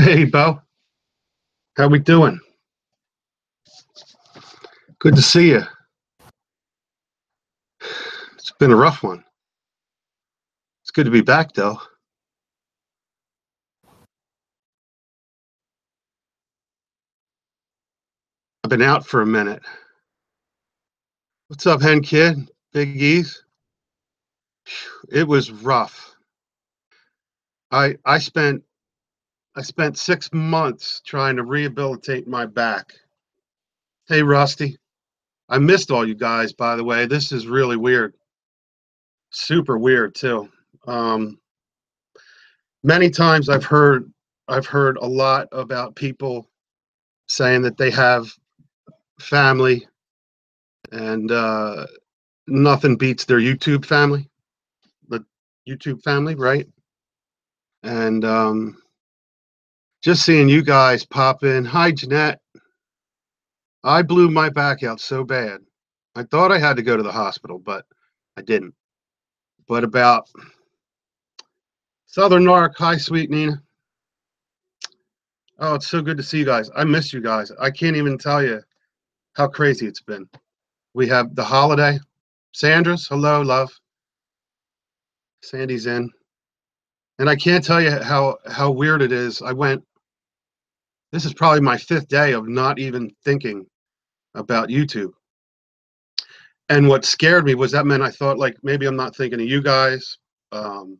Hey, Bo. How we doing? Good to see you. It's been a rough one. It's good to be back, though. I've been out for a minute. What's up, Hen Kid? Big E's? It was rough. I spent 6 months trying to rehabilitate my back. Hey, Rusty. I missed all you guys, by the way. This is really weird. Super weird too. Um, Many times I've heard a lot about people saying that they have family and nothing beats their YouTube family, the YouTube family, right? And just seeing you guys pop in. Hi, Jeanette. I blew my back out so bad. I thought I had to go to the hospital, but I didn't. But about Southern Narc, hi, sweet Nina. Oh, it's so good to see you guys. I miss you guys. I can't even tell you how crazy it's been. We have the holiday. Sandra's, hello, love. Sandy's in. And I can't tell you how weird it is. This is probably my fifth day of not even thinking about YouTube. And what scared me was that meant I thought like maybe I'm not thinking of you guys. Um,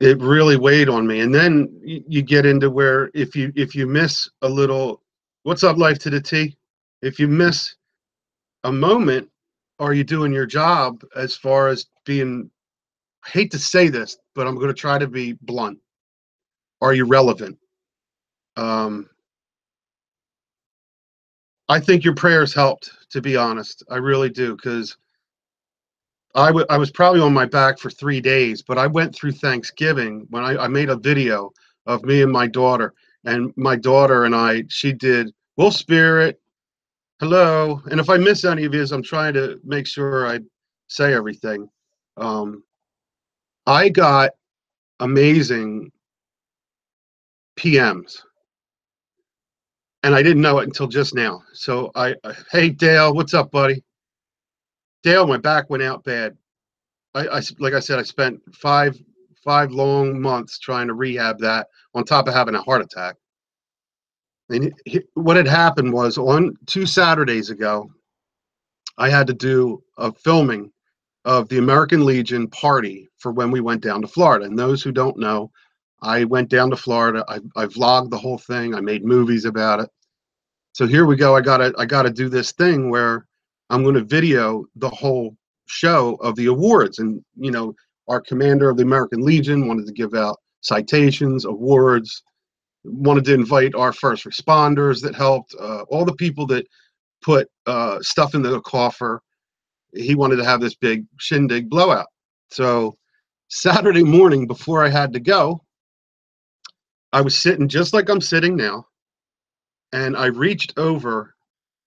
it really weighed on me. And then you get into where if you miss a little, what's up, life to the T? If you miss a moment, are you doing your job as far as being? I hate to say this, but I'm going to try to be blunt. Are you relevant? Um, I think your prayers helped, to be honest. I really do, because I was probably on my back for 3 days, but I went through Thanksgiving when I made a video of me and my daughter. And my daughter and she did Will Spirit, hello. And if I miss any of his, I'm trying to make sure I say everything. Um, I got amazing PMs, and I didn't know it until just now. So hey, Dale, what's up, buddy? Dale, my back went out bad. Like I said, I spent five long months trying to rehab that on top of having a heart attack. And what had happened was on 2 Saturdays ago, I had to do a filming of the American Legion party for when we went down to Florida. And those who don't know, I went down to Florida. I vlogged the whole thing. I made movies about it. So here we go. I gotta do this thing where I'm going to video the whole show of the awards. And our commander of the American Legion wanted to give out citations, awards, wanted to invite our first responders that helped, all the people that put stuff in the coffer. He wanted to have this big shindig blowout. So Saturday morning before I had to go, I was sitting just like I'm sitting now, and I reached over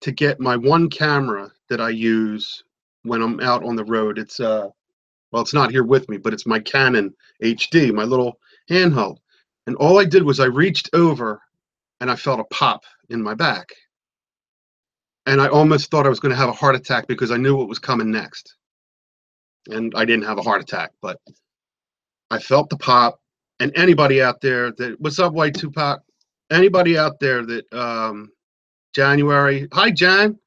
to get my one camera that I use when I'm out on the road. It's not here with me, but it's my Canon HD, my little handheld. And all I did was I reached over and I felt a pop in my back. And I almost thought I was going to have a heart attack because I knew what was coming next. And I didn't have a heart attack, but I felt the pop. And anybody out there what's up, White Tupac? Anybody out there that January, hi, Jan.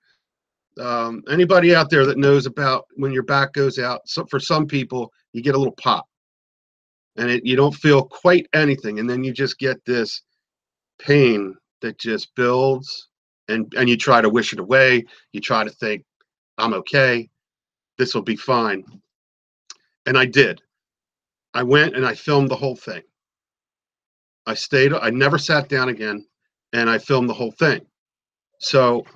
Anybody out there that knows about when your back goes out, so for some people, you get a little pop and you don't feel quite anything. And then you just get this pain that just builds, and you try to wish it away. You try to think, I'm okay. This will be fine. And I did. I went and I filmed the whole thing. I never sat down again, and I filmed the whole thing. So,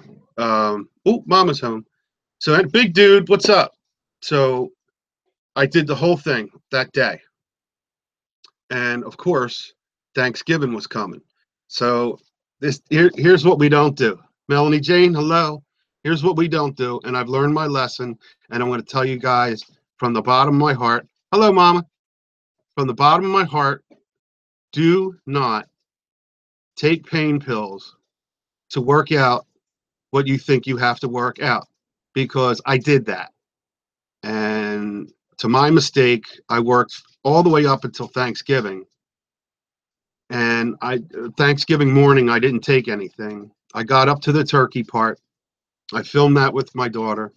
Mama's home. So, big dude, what's up? So, I did the whole thing that day. And of course, Thanksgiving was coming. So, here's what we don't do. Melanie Jane, hello. Here's what we don't do. And I've learned my lesson. And I'm going to tell you guys from the bottom of my heart. Hello, Mama. From the bottom of my heart, do not take pain pills to work out what you think you have to work out, because I did that. And to my mistake, I worked all the way up until Thanksgiving. And Thanksgiving morning, I didn't take anything. I got up to the turkey part. I filmed that with my daughter,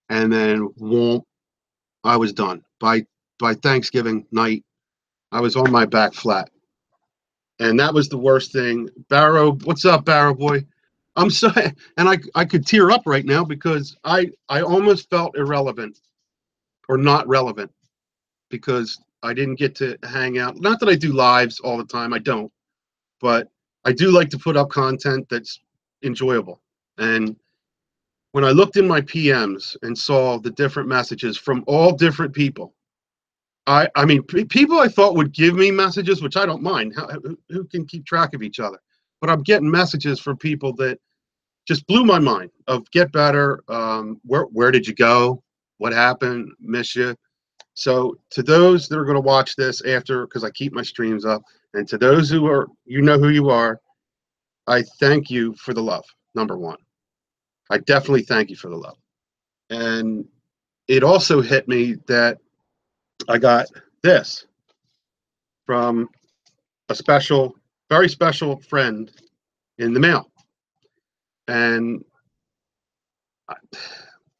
and then whoomp, I was done. By Thanksgiving night, I was on my back flat. And that was the worst thing. Barrow, what's up, Barrow boy? I'm sorry, and I could tear up right now because I almost felt irrelevant or not relevant because I didn't get to hang out. Not that I do lives all the time, I don't, but I do like to put up content that's enjoyable. And when I looked in my PMs and saw the different messages from all different people, I mean, people I thought would give me messages, which I don't mind. Who can keep track of each other? But I'm getting messages from people that just blew my mind of get better. Where did you go? What happened? Miss you. So to those that are going to watch this after, because I keep my streams up, and to those who are, you know who you are, I thank you for the love, number one. I definitely thank you for the love. And it also hit me that I got this from a special, very special friend in the mail. And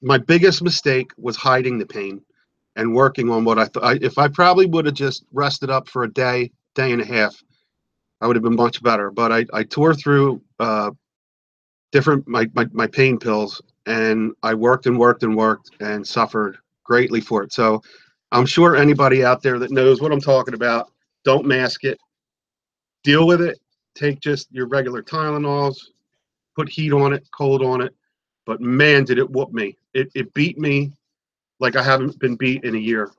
my biggest mistake was hiding the pain and working on what I thought. If I probably would have just rested up for a day, day and a half, I would have been much better. But I tore through different my pain pills, and I worked and worked and worked and suffered greatly for it. So I'm sure anybody out there that knows what I'm talking about, don't mask it, deal with it. Take just your regular Tylenols, put heat on it, cold on it. But man, did it whoop me. It beat me like I haven't been beat in a year,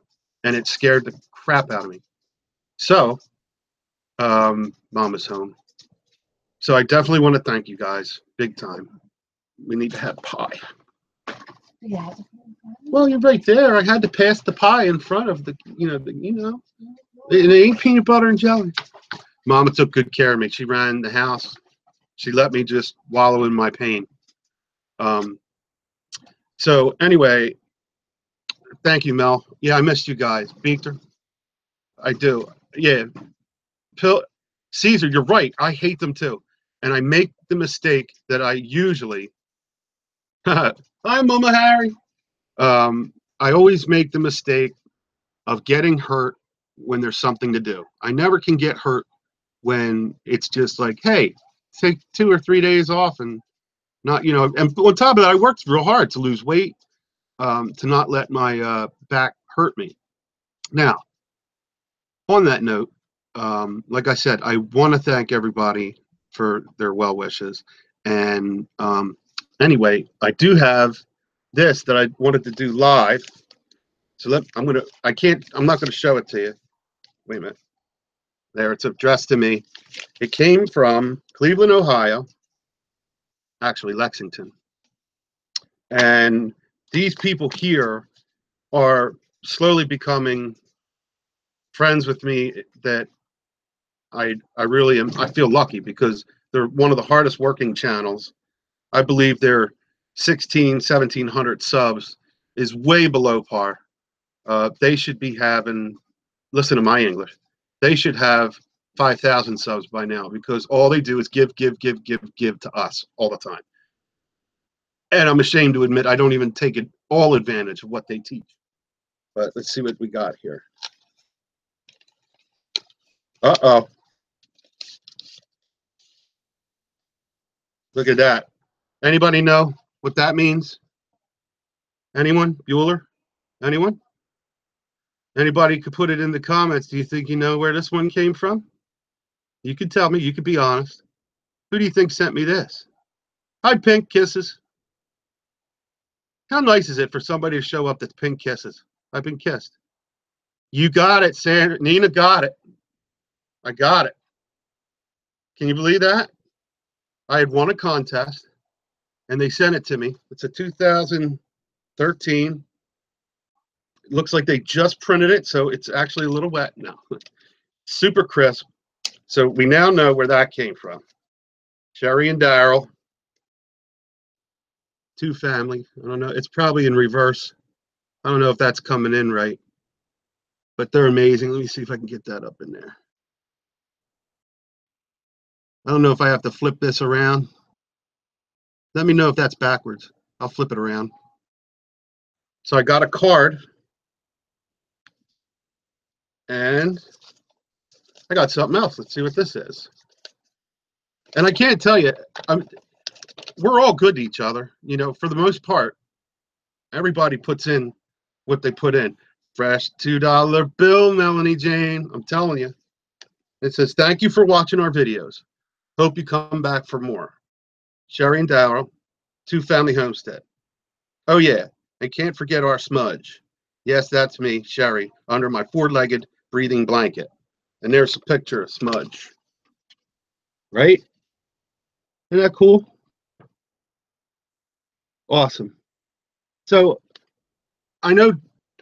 and it scared the crap out of me. So, Mama's home. So I definitely want to thank you guys, big time. We need to have pie. Yeah. Well, you're right there. I had to pass the pie in front of it ain't peanut butter and jelly. Mama took good care of me. She ran the house. She let me just wallow in my pain. So anyway, thank you, Mel. Yeah, I missed you guys. Beater, I do. Yeah, Caesar, you're right. I hate them too, and I make the mistake that I usually. Hi, Mama Harry. I always make the mistake of getting hurt when there's something to do. I never can get hurt when it's just like, hey, take 2 or 3 days off and not, and on top of that, I worked real hard to lose weight, to not let my back hurt me. Now, on that note, like I said, I want to thank everybody for their well wishes. And anyway, I do have this that I wanted to do live. So I'm not gonna show it to you. Wait a minute. There, it's addressed to me. It came from Cleveland, Ohio, actually Lexington. And these people here are slowly becoming friends with me that I really am. I feel lucky because they're one of the hardest working channels. I believe their 1,700 subs is way below par. They should be having, listen to my English, they should have 5,000 subs by now because all they do is give to us all the time. And I'm ashamed to admit I don't even take all advantage of what they teach. But let's see what we got here. Uh-oh. Look at that. Anybody know what that means? Anyone? Bueller? Anyone? Anybody could put it in the comments. Do you think you know where this one came from? You could tell me. You could be honest. Who do you think sent me this? Hi, Pink Kisses. How nice is it for somebody to show up that's Pink Kisses? I've been kissed. You got it, Sandra. Nina got it. I got it. Can you believe that? I had won a contest, and they sent it to me. It's a 2013. It looks like they just printed it, so it's actually a little wet now. Super crisp. So we now know where that came from. Sherry and Daryl, two family. I don't know. It's probably in reverse. I don't know if that's coming in right, but they're amazing. Let me see if I can get that up in there. I don't know if I have to flip this around. Let me know if that's backwards. I'll flip it around. So I got a card, and I got something else. Let's see what this is. And I can't tell you, we're all good to each other. You know, for the most part, everybody puts in what they put in. Fresh $2 bill, Melanie Jane. I'm telling you. It says, thank you for watching our videos. Hope you come back for more. Sherry and Daryl, Two Family Homestead. Oh, yeah. And can't forget our smudge. Yes, that's me, Sherry, under my four-legged breathing blanket. And there's a picture of Smudge. Right? Isn't that cool? Awesome. So I know,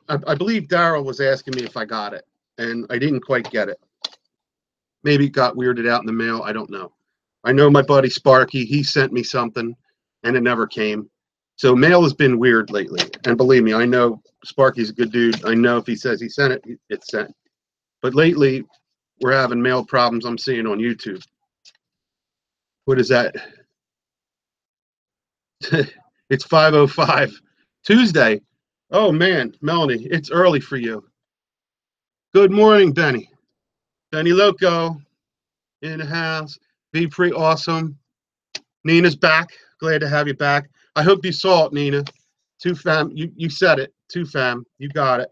I believe Daryl was asking me if I got it, and I didn't quite get it. Maybe it got weirded out in the mail. I don't know. I know my buddy Sparky, he sent me something, and it never came. So mail has been weird lately. And believe me, I know Sparky's a good dude. I know if he says he sent it, it's sent. But lately, we're having mail problems I'm seeing on YouTube. What is that? It's 5:05 Tuesday. Oh man, Melanie, it's early for you. Good morning, Benny. Benny Loco in the house. Be pretty awesome. Nina's back. Glad to have you back. I hope you saw it, Nina. Two fam, you said it. Two fam, you got it.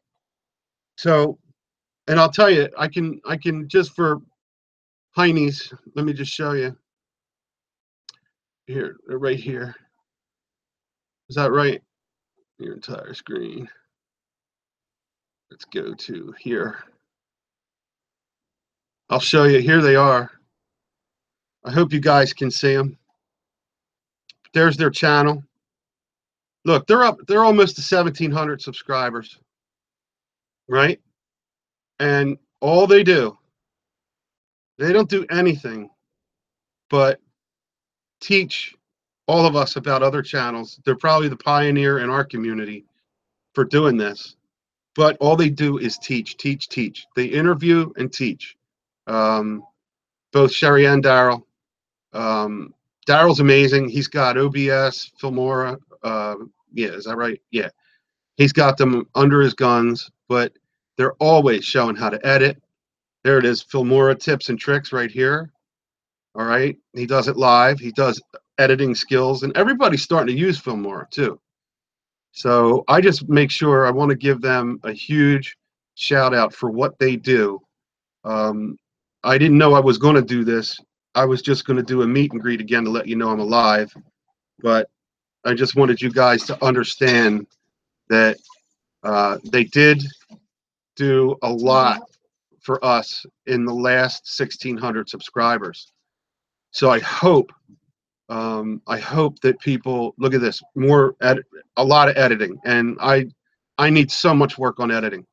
So, and I'll tell you, I can just for Heinies, let me just show you. Here, right here. Is that right? Your entire screen. Let's go to here. I'll show you. Here they are. I hope you guys can see them. There's their channel. Look, they're up. They're almost to 1,700 subscribers, right? And all they don't do anything but teach all of us about other channels. They're probably the pioneer in our community for doing this. But all they do is teach, teach, teach. They interview and teach. Both Sherry and Daryl. Daryl's amazing. He's got OBS, Filmora. Yeah, is that right? Yeah. He's got them under his guns, but they're always showing how to edit. There it is, Filmora tips and tricks right here. All right. He does it live. He does editing skills, and everybody's starting to use Filmora too. So I just make sure I want to give them a huge shout out for what they do. I didn't know I was going to do this. I was just going to do a meet and greet again to let you know I'm alive. But I just wanted you guys to understand that they did do a lot for us in the last 1,600 subscribers. So I hope that people look at this a lot of editing, and I need so much work on editing.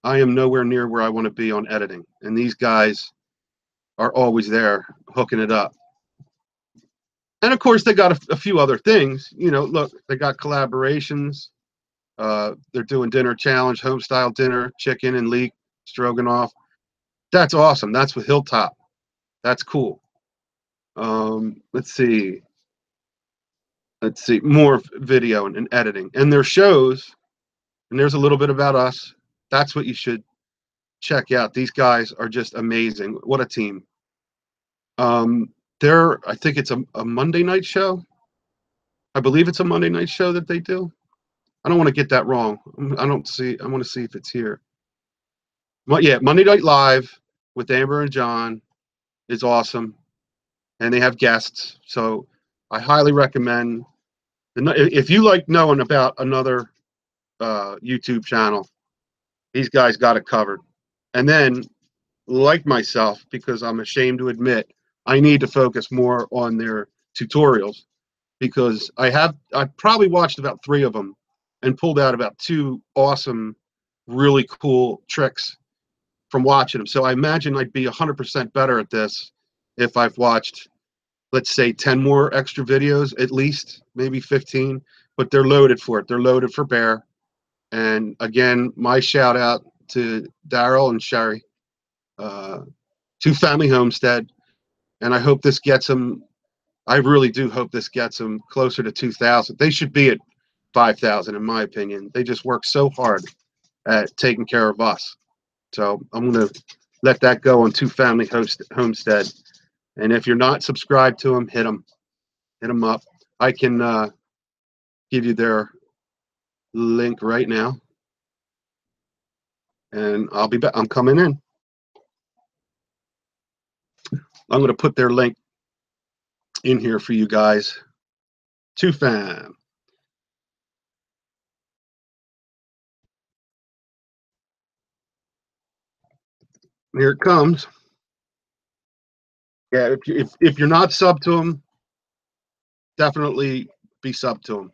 I am nowhere near where I want to be on editing, and these guys are always there hooking it up. And of course, they got a few other things. You know, look, they got collaborations. They're doing dinner challenge, home style dinner, chicken and leek, stroganoff. That's awesome. That's with Hilltop. That's cool. Let's see. More video and editing. And their shows, and there's a little bit about us. That's what you should check out. These guys are just amazing. What a team. I think it's a Monday night show. I believe it's a Monday night show that they do. I don't want to get that wrong. I want to see if it's here. Well, yeah, Monday Night Live with Amber and John is awesome. And they have guests. So I highly recommend, if you like knowing about another YouTube channel, these guys got it covered. And then, like myself, because I'm ashamed to admit, I need to focus more on their tutorials, because I've probably watched about 3 of them and pulled out about 2 awesome, really cool tricks from watching them. So I imagine I'd be 100% better at this if I've watched, let's say, 10 more extra videos, at least, maybe 15, but they're loaded for it. They're loaded for bear. And again, my shout out to Daryl and Sherry, to Family Homestead. And I hope this gets them, I really do hope this gets them closer to 2,000. They should be at 5,000, in my opinion. They just work so hard at taking care of us. So I'm going to let that go on Two Family Homestead. And if you're not subscribed to them, hit them up. I can give you their link right now, and I'll be back. I'm coming in. I'm going to put their link in here for you guys. Two Fam. Here it comes. Yeah, if you're not sub to them, definitely be sub to them.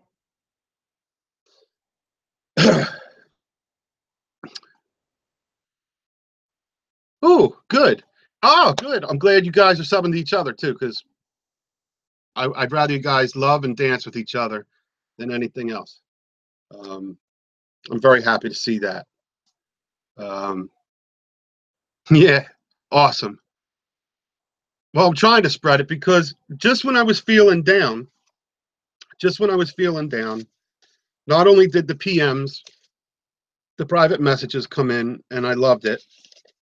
Oh, good. Oh, good. I'm glad you guys are subbing to each other too, because I'd rather you guys love and dance with each other than anything else. I'm very happy to see that. Yeah, awesome. Well, I'm trying to spread it because just when I was feeling down, not only did the PMs, the private messages come in, and I loved it,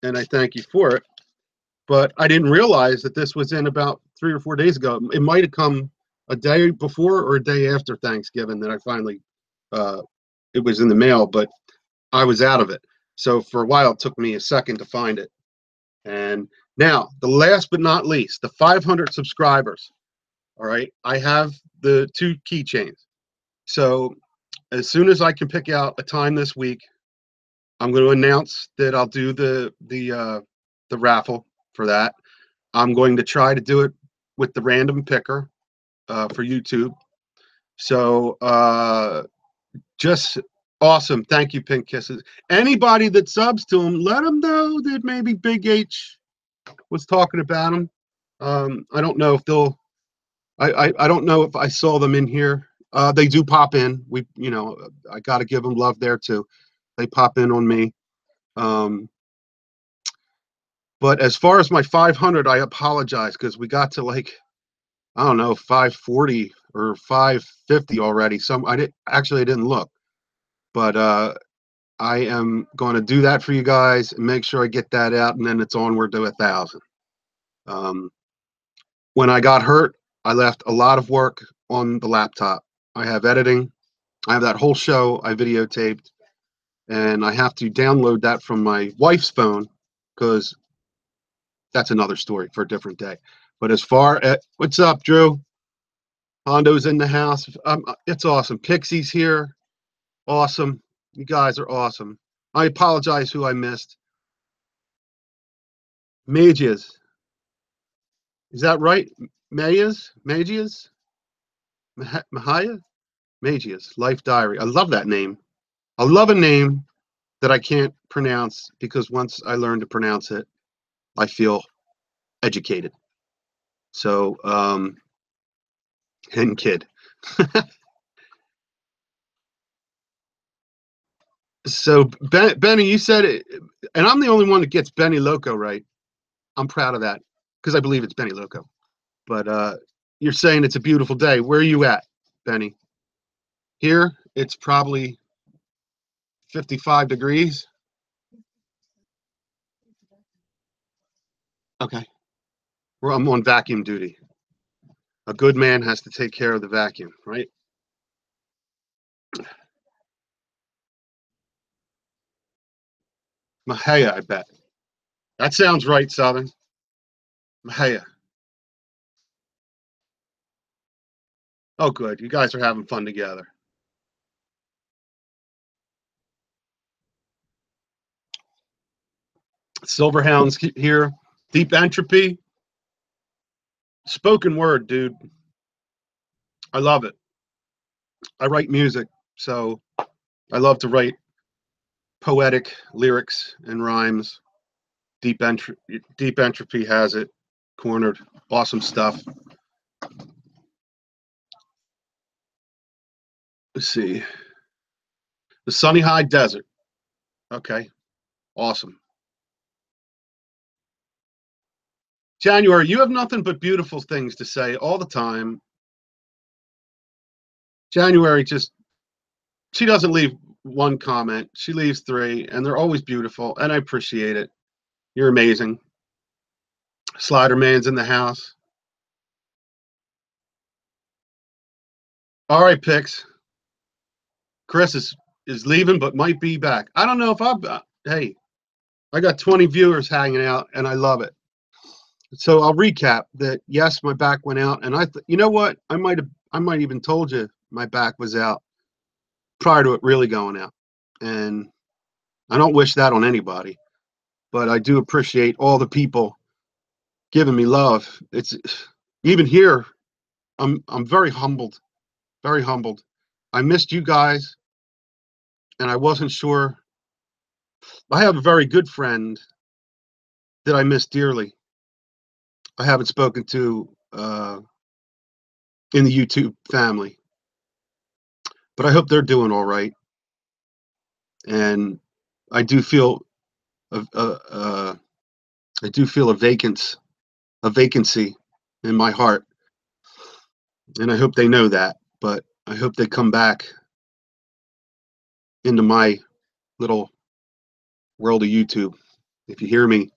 and I thank you for it, but I didn't realize that this was in about 3 or 4 days ago. It might have come a day before or a day after Thanksgiving that I finally, it was in the mail, but I was out of it. So for a while, it took me a second to find it. And now, the last but not least, the 500 subscribers. All right, I have the 2 keychains. So as soon as I can pick out a time this week, I'm going to announce that I'll do the raffle for that. I'm going to try to do it with the random picker for YouTube. So just awesome. Thank you, Pink Kisses. Anybody that subs to them, let them know that maybe Big H was talking about them. I don't know if they'll. I don't know if I saw them in here. They do pop in. I got to give them love there too. They pop in on me. But as far as my 500, I apologize because we got to like, I don't know, 540 or 550 already. I didn't look, but I am going to do that for you guys and make sure I get that out, and then it's onward to 1,000. When I got hurt, I left a lot of work on the laptop. I have editing. I have that whole show I videotaped, and I have to download that from my wife's phone because that's another story for a different day. But as far as what's up, Drew? Hondo's in the house. It's awesome. Pixie's here. Awesome. You guys are awesome. I apologize who I missed. Magias. Is that right? Magias? Mahaya? Magias. Life Diary. I love that name. I love a name that I can't pronounce because once I learn to pronounce it, I feel educated. So, and kid. So, Benny, you said it, and I'm the only one that gets Benny Loco right. I'm proud of that because I believe it's Benny Loco. But you're saying it's a beautiful day. Where are you at, Benny? Here, it's probably 55 degrees. Okay. Well, I'm on vacuum duty. A good man has to take care of the vacuum, right? Mahaya, I bet. That sounds right, Southern. Mahaya. Oh, good. You guys are having fun together. Silverhound's here. Deep Entropy. Spoken word, dude. I love it. I write music, so I love to write poetic lyrics and rhymes. Deep Entropy has it cornered. Awesome stuff. Let's see. The Sunny High Desert. Okay. Awesome. January, you have nothing but beautiful things to say all the time. January she doesn't leave one comment. She leaves three, and they're always beautiful, and I appreciate it. You're amazing. Slider Man's in the house. All right, Pix. Chris is leaving, but might be back. I don't know if hey, I got 20 viewers hanging out, and I love it. So I'll recap that. Yes, my back went out, and you know what? I might even told you my back was out prior to it really going out, and I don't wish that on anybody, but I do appreciate all the people giving me love. It's even here. I'm very humbled, very humbled. I missed you guys, and I wasn't sure. I have a very good friend that I miss dearly. I haven't spoken to in the YouTube family, but I hope they're doing all right. And I do feel I do feel a vacancy in my heart, and I hope they know that. But I hope they come back into my little world of YouTube. If you hear me,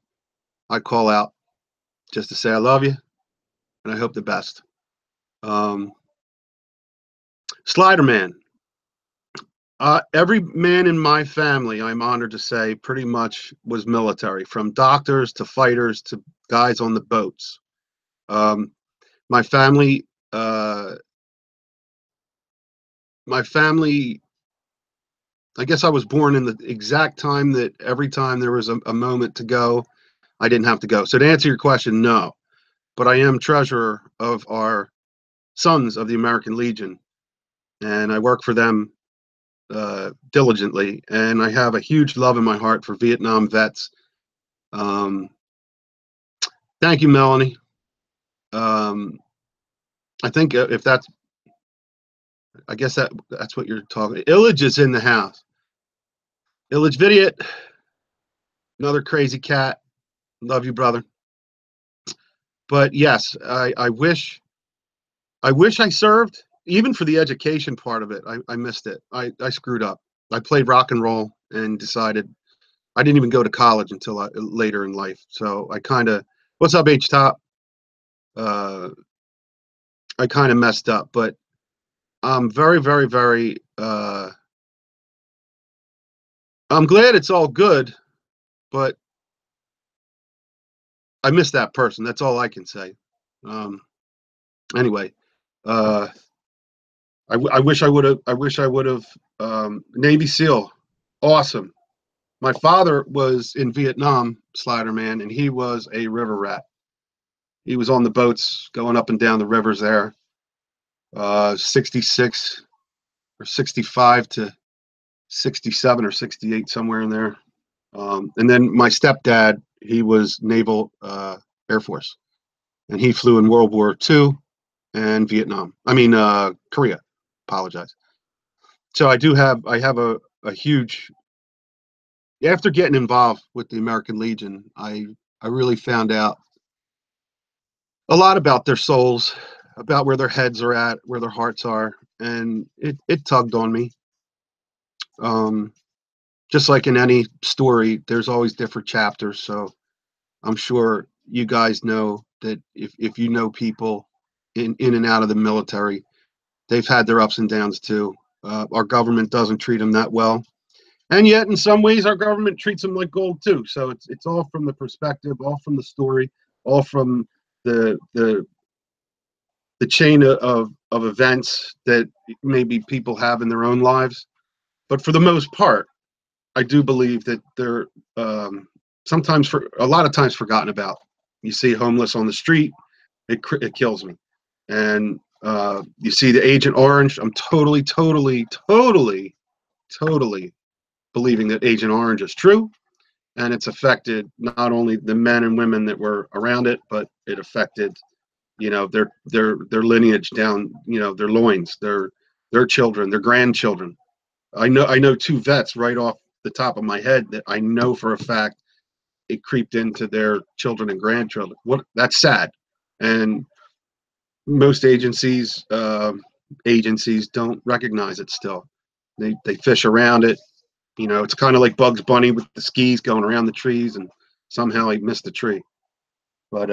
I call out just to say I love you, and I hope the best. Sliderman. Every man in my family, I'm honored to say, pretty much was military, from doctors to fighters to guys on the boats. My family, uh, my family. I guess I was born in the exact time that every time there was a moment to go, I didn't have to go. So to answer your question, no. But I am treasurer of our Sons of the American Legion, and I work for them diligently. And I have a huge love in my heart for Vietnam vets. Um, thank you, Melanie. I think if that's, I guess that's what you're talking. Illage is in the house. Illage Vidiot, another crazy cat. Love you, brother. But yes, I wish I served, even for the education part of it. I missed it. I screwed up. I played rock and roll and decided I didn't even go to college until later in life. So I kind of, what's up, H Top? I kind of messed up, but I'm very, very, very. I'm glad it's all good, but I miss that person. That's all I can say. Anyway, uh, I wish I would have. I wish I would have. Navy SEAL, awesome. My father was in Vietnam, Sliderman, and he was a river rat. He was on the boats going up and down the rivers there. 66 or 65 to 67 or 68, somewhere in there. And then my stepdad, he was Naval Air Force, and he flew in World War II and Vietnam. I mean, Korea. Apologize. So I have a huge, after getting involved with the American Legion, I really found out a lot about their souls, about where their heads are at, where their hearts are, and it tugged on me. Just like in any story, there's always different chapters. So I'm sure you guys know that if you know people in and out of the military, they've had their ups and downs too. Our government doesn't treat them that well, and yet in some ways our government treats them like gold too. So it's all from the perspective, all from the story, all from the chain of events that maybe people have in their own lives. But for the most part, I do believe that they're sometimes, for a lot of times, forgotten about. You see homeless on the street, it kills me. And you see the Agent Orange. I'm totally, totally, totally, totally believing that Agent Orange is true. and it's affected not only the men and women that were around it, but it affected, their lineage down, their loins, their children, their grandchildren. I know two vets right off the top of my head that I know for a fact it creeped into their children and grandchildren. That's sad, and most agencies don't recognize it still. They fish around it. It's kind of like Bugs Bunny with the skis going around the trees, and somehow he missed the tree. But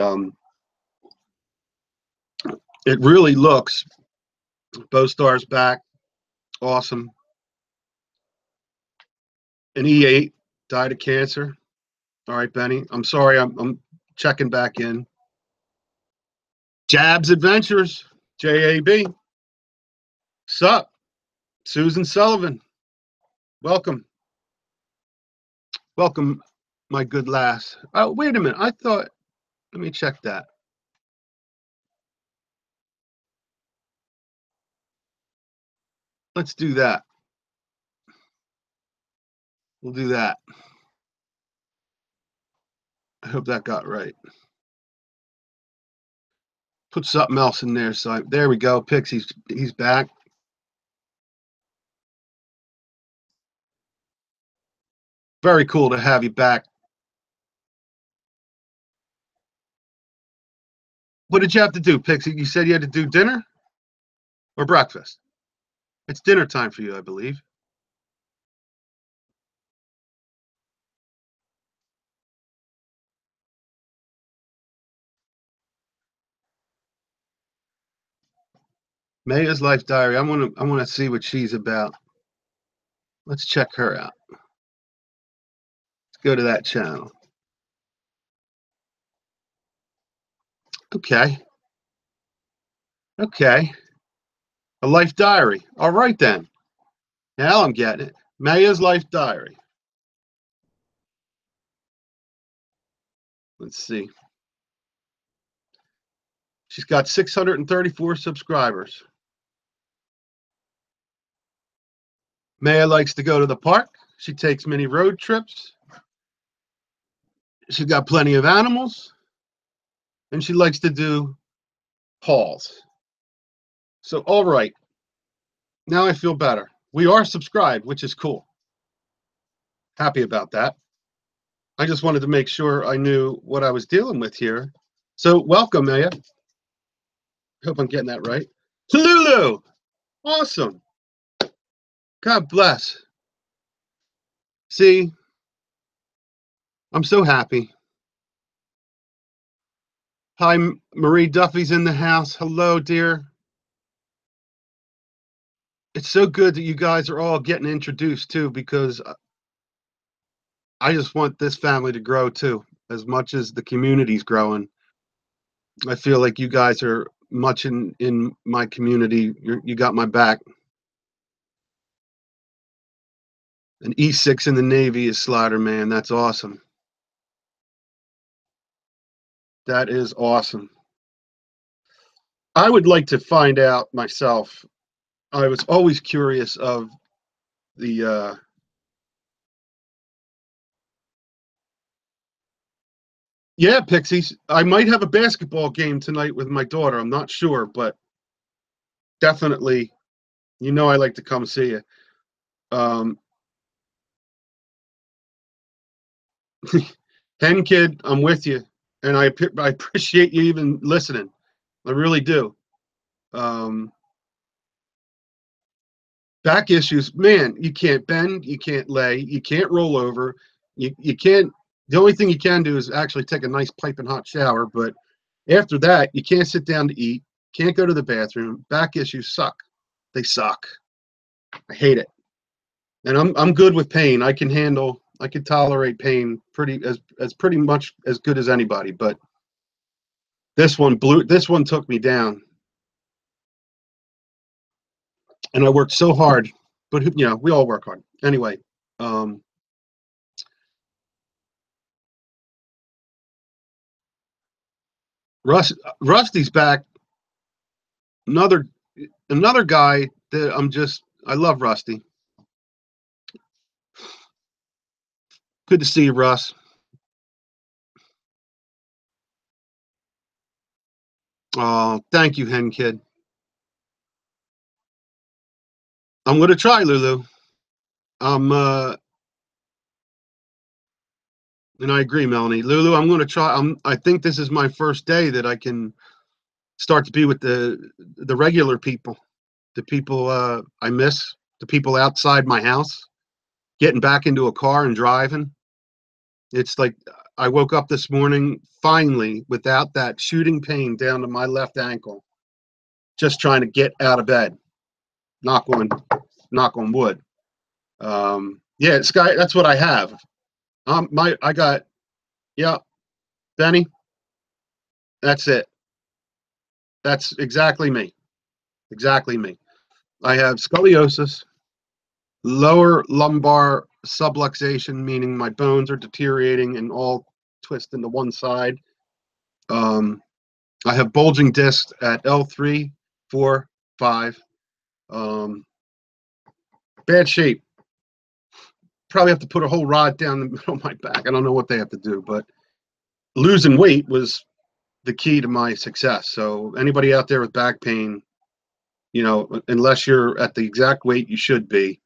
it really looks. Both stars back, awesome. An E8 died of cancer. All right, Benny. I'm sorry. I'm checking back in. Jabs Adventures, JAB. Sup, Susan Sullivan. Welcome. Welcome, my good lass. Oh, wait a minute. Let me check that. Let's do that. We'll do that. I hope that got right. Put something else in there. So there we go. Pixie's he's back. Very cool to have you back. What did you have to do, Pixie? You said you had to do dinner or breakfast? It's dinner time for you, I believe. Maya's Life Diary. I want to see what she's about. Let's check her out. Let's go to that channel. Okay. Okay. A life diary. All right then. Now I'm getting it. Maya's Life Diary. Let's see. She's got 634 subscribers. Maya likes to go to the park. She takes many road trips. She's got plenty of animals. And she likes to do hauls. So, all right. Now I feel better. We are subscribed, which is cool. Happy about that. I just wanted to make sure I knew what I was dealing with here. So, welcome, Maya. Hope I'm getting that right. Lulu! Awesome. God bless. See, I'm so happy. Hi, Marie Duffy's in the house. Hello, dear. It's so good that you guys are all getting introduced too, because I just want this family to grow too, as much as the community's growing. I feel like you guys are much in my community. You got my back. An E6 in the Navy is Slider Man. That's awesome. That is awesome. I would like to find out myself. I was always curious of the yeah, Pixies. I might have a basketball game tonight with my daughter. I'm not sure, but definitely, I like to come see you. Hen Kid, I'm with you, and I appreciate you even listening. I really do. Back issues, man. You can't bend, you can't lay, you can't roll over. You can't. The only thing you can do is actually take a nice piping hot shower. But after that, you can't sit down to eat. Can't go to the bathroom. Back issues suck. They suck. I hate it. And I'm good with pain. I can tolerate pain pretty much as good as anybody. But this one took me down. And I worked so hard. But we all work hard. Anyway, Rusty's back. Another guy that I love Rusty. Good to see you, Russ. Oh, thank you, Hen Kid. I'm going to try, Lulu. I'm, and I agree, Melanie. Lulu, I'm going to try. I think this is my first day that I can start to be with the regular people, the people I miss, the people outside my house, getting back into a car and driving. It's like I woke up this morning finally without that shooting pain down to my left ankle, just trying to get out of bed. Knock on wood. Yeah, Sky, that's what I have. I got, yeah, Benny, that's it. That's exactly me. Exactly me. I have scoliosis, lower lumbar subluxation, meaning my bones are deteriorating and all twisting to one side. I have bulging discs at L3, 4, 5. Bad shape. Probably have to put a whole rod down the middle of my back. I don't know what they have to do, but losing weight was the key to my success. So anybody out there with back pain, unless you're at the exact weight you should be,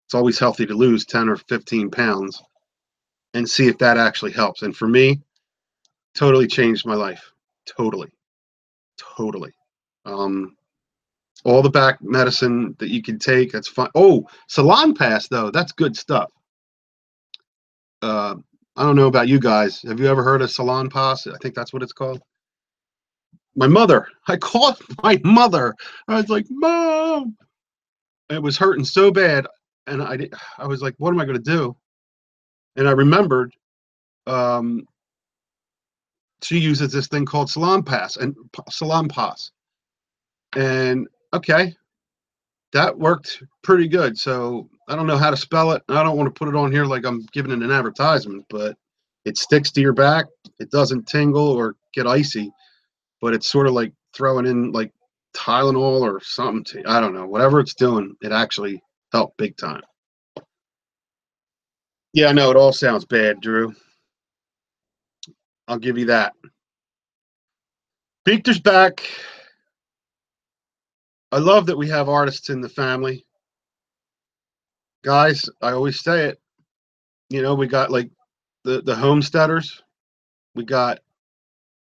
it's always healthy to lose 10 or 15 pounds and see if that actually helps. And for me, totally changed my life. Totally. Totally. Um, all the back medicine that you can take, that's fine. Oh, Salon Pass, though, that's good stuff. Uh, I don't know about you guys. Have you ever heard of Salon Pass? I think that's what it's called. My mother, I called my mother. I was like, Mom, it was hurting so bad. And I was like, what am I going to do? And I remembered um, she uses this thing called Salon Pass and Salon Pass. And okay, that worked pretty good. So I don't know how to spell it. I don't want to put it on here like I'm giving it an advertisement, but it sticks to your back. It doesn't tingle or get icy, but it's sort of like throwing in like Tylenol or something. I don't know. Whatever it's doing, it actually helped big time. Yeah, I know it all sounds bad, Drew. I'll give you that. Beechter's back. I love that we have artists in the family. Guys, I always say it. We got like the homesteaders. We got,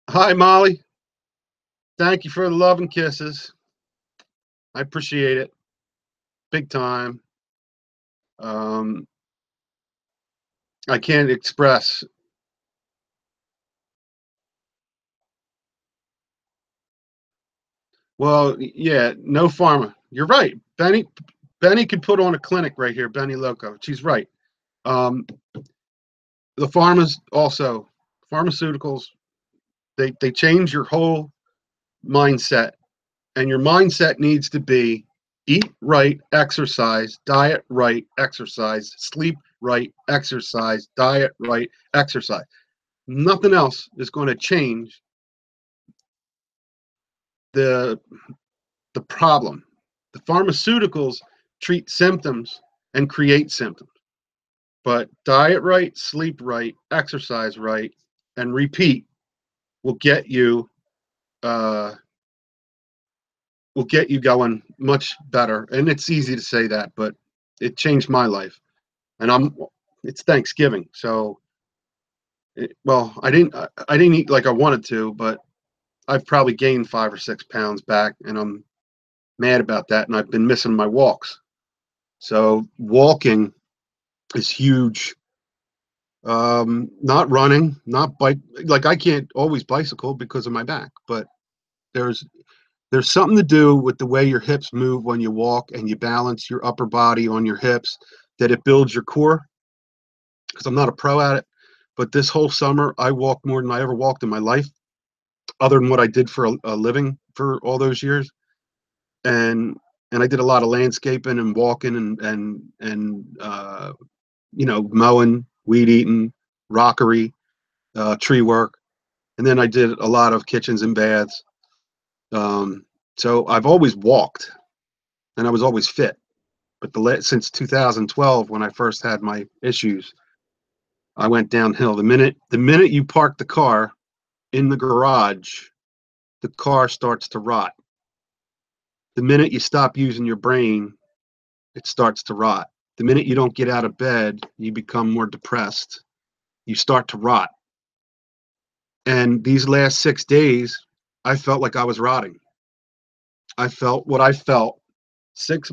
hi, Molly. Thank you for the love and kisses. I appreciate it. Big time. Um, I can't express. Well, yeah, no pharma. You're right. Benny could put on a clinic right here, Benny Loco. She's right. Um, the pharmas also, pharmaceuticals, they change your whole mindset. And your mindset needs to be eat right, exercise, diet right, exercise, sleep right, exercise, diet right, exercise. Nothing else is going to change the the problem. The pharmaceuticals treat symptoms and create symptoms. But diet right, sleep right, exercise right, and repeat will get you uh, going much better. And it's easy to say that, but it changed my life. And it's Thanksgiving, so well, I didn't eat like I wanted to, but I've probably gained 5 or 6 pounds back, and I'm mad about that. And I've been missing my walks, so walking is huge. Not running, not bike. Like I can't always bicycle because of my back, but there's there's something to do with the way your hips move when you walk and you balance your upper body on your hips, that it builds your core. Because I'm not a pro at it, but this whole summer I walked more than I ever walked in my life, other than what I did for a living for all those years. And I did a lot of landscaping and walking and mowing, weed eating, rockery, tree work, and then I did a lot of kitchens and baths. So I've always walked, and I was always fit. But since 2012, when I first had my issues, I went downhill. The minute you park the car in the garage, the car starts to rot. The minute you stop using your brain, it starts to rot. The minute you don't get out of bed, you become more depressed. You start to rot. And these last 6 days, I felt like I was rotting. I felt what I felt 6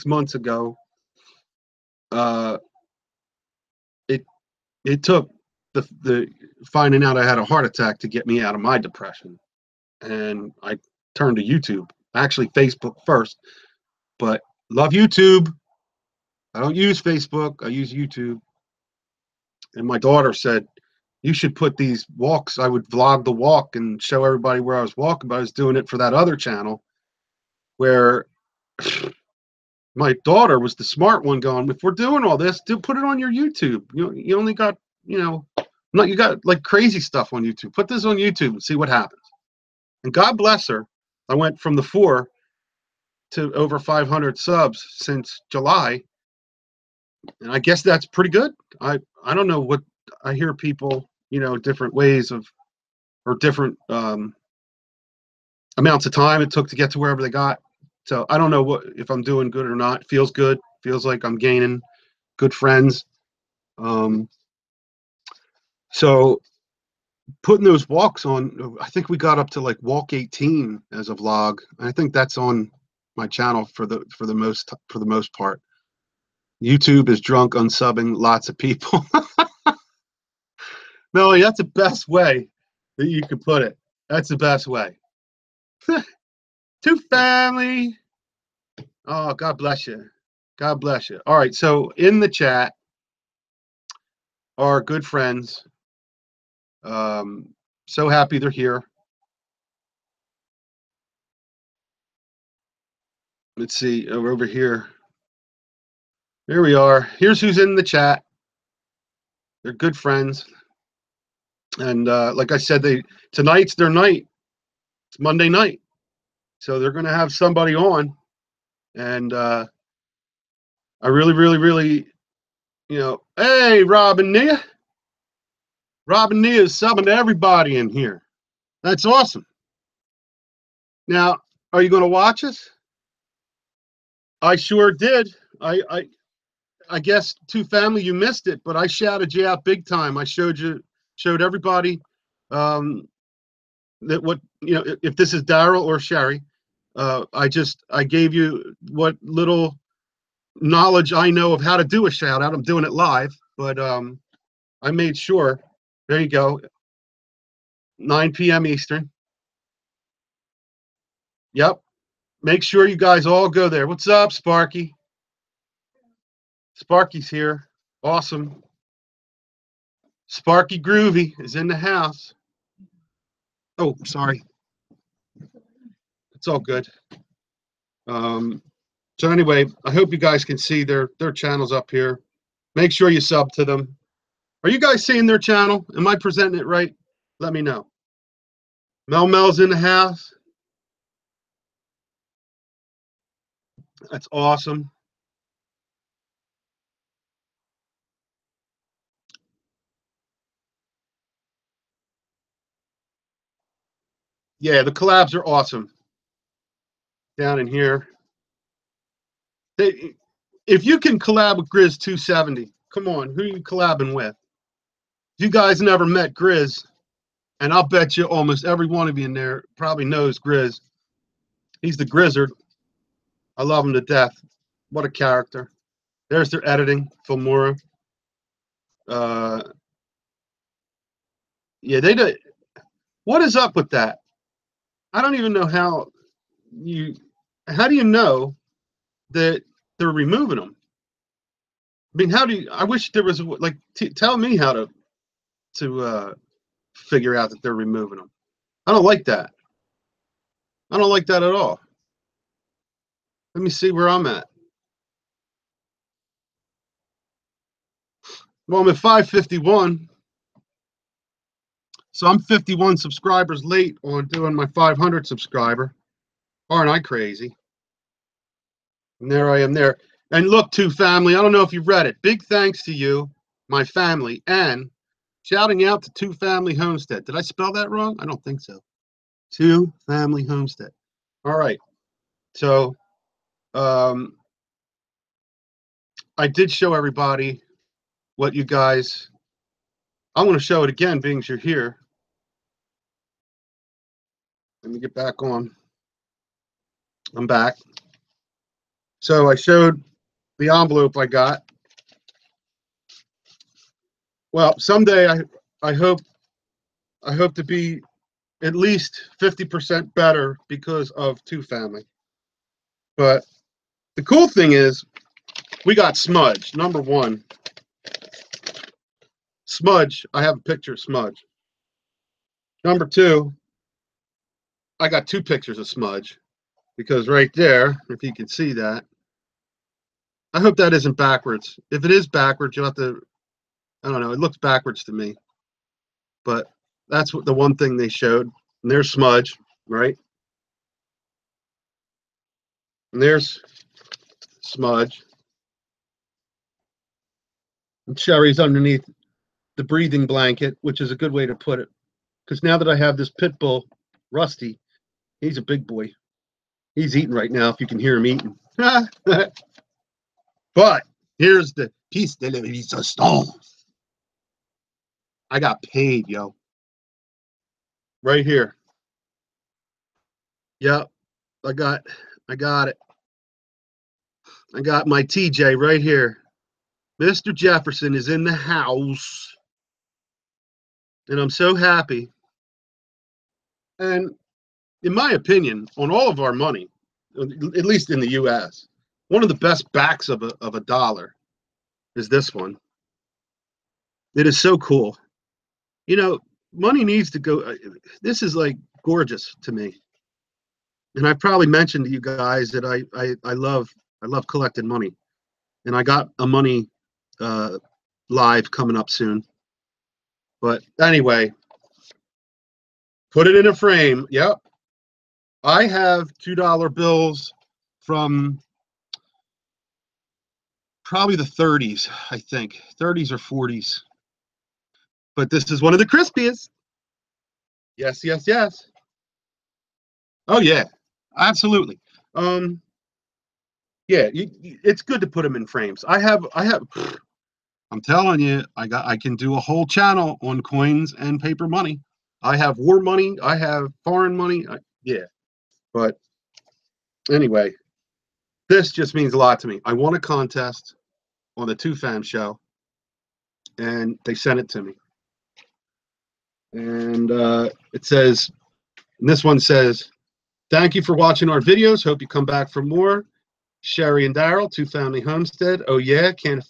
months ago. It it took the finding out I had a heart attack to get me out of my depression, and I turned to YouTube. Actually, Facebook first, but love YouTube. I don't use Facebook. I use YouTube. And my daughter said, you should put these walks. I would vlog the walk and show everybody where I was walking, but I was doing it for that other channel where my daughter was the smart one going, if we're doing all this, put it on your YouTube. You only got, not you got like crazy stuff on YouTube. Put this on YouTube and see what happens. And God bless her. I went from the 4 to over 500 subs since July. And I guess that's pretty good. I don't know what I hear people, different ways of, or different amounts of time it took to get to wherever they got. So I don't know if I'm doing good or not. Feels good. Feels like I'm gaining good friends. So putting those walks on, I think we got up to like walk 18 as a vlog. I think that's on my channel for the most part. YouTube is drunk unsubbing lots of people. Melly, that's the best way that you could put it. That's the best way. To family. Oh, God bless you. God bless you. All right, so in the chat, our good friends. So happy they're here. Let's see, over here. Here we are. Here's who's in the chat. They're good friends. And like I said, tonight's their night. It's Monday night. So they're going to have somebody on. And I really, really, really, hey, Rob and Nia. Rob and Nia is subbing to everybody in here. That's awesome. Now, are you going to watch us? I sure did. I guess to family you missed it, but I shouted you out big time. I showed everybody that if this is Daryl or Sherry, I gave you what little knowledge I know of how to do a shout out. I'm doing it live, but I made sure. There you go. 9 p.m. Eastern. Yep. Make sure you guys all go there. What's up, Sparky? Sparky's here. Awesome. Sparky Groovy is in the house. Oh, sorry. It's all good. So anyway, I hope you guys can see their channels up here. Make sure you sub to them. Are you guys seeing their channel? Am I presenting it right? Let me know. Mel's in the house. That's awesome. Yeah, the collabs are awesome. Down in here. If you can collab with Grizz 270, come on, who are you collabing with? If you guys never met Grizz, and I'll bet you almost every one of you in there probably knows Grizz. He's the Grizzard. I love him to death. What a character. There's their editing, Filmora. Yeah, they did. What is up with that? I don't even know how do you know that they're removing them? I mean, I wish there was tell me how to figure out that they're removing them. I don't like that. I don't like that at all. Let me see where I'm at. Well, I'm at 551. So I'm 51 subscribers late on doing my 500 subscriber. Aren't I crazy? And there I am there. And look, to family, I don't know if you've read it. Big thanks to you. my family, and shouting out to Two Family Homestead. Did I spell that wrong? I don't think so. Two Family Homestead. All right. So I did show everybody what you guys. I want to show it again, being you're here. Let me get back on. I'm back. So I showed the envelope I got. Well, someday I hope to be at least 50% better because of Two Family. But the cool thing is we got Smudge, number one. Smudge, I have a picture of Smudge. Number two, I got two pictures of Smudge because right there, if you can see that, I hope that isn't backwards. If it is backwards, you'll have to, I don't know, it looks backwards to me. But that's what the one thing they showed. And there's Smudge, right? And there's Smudge. And Sherry's underneath the breathing blanket, which is a good way to put it. Because now that I have this pit bull, Rusty, he's a big boy. He's eating right now, if you can hear him eating. But here's the piece de la resistance. I got paid, yo. Right here. Yep. I got it. I got my TJ right here. Mr. Jefferson is in the house. And I'm so happy. And in my opinion, on all of our money, at least in the US, one of the best backs of a dollar is this one. It is so cool. You know, money needs to go. This is like gorgeous to me. And I probably mentioned to you guys that I love collecting money. And I got a money live coming up soon. But anyway, put it in a frame. Yep. I have $2 bills from probably the 30s, I think. 30s or 40s. But this is one of the crispiest. Yes, yes, yes. Oh yeah, absolutely. Yeah, it's good to put them in frames. I have. I'm telling you, I can do a whole channel on coins and paper money. I have war money. I have foreign money. Yeah, but anyway, this just means a lot to me. I won a contest on the Two Fam show, and they sent it to me. And it says, and this one says, "Thank you for watching our videos. Hope you come back for more. Sherry and Daryl, Two Family Homestead. Oh yeah, can't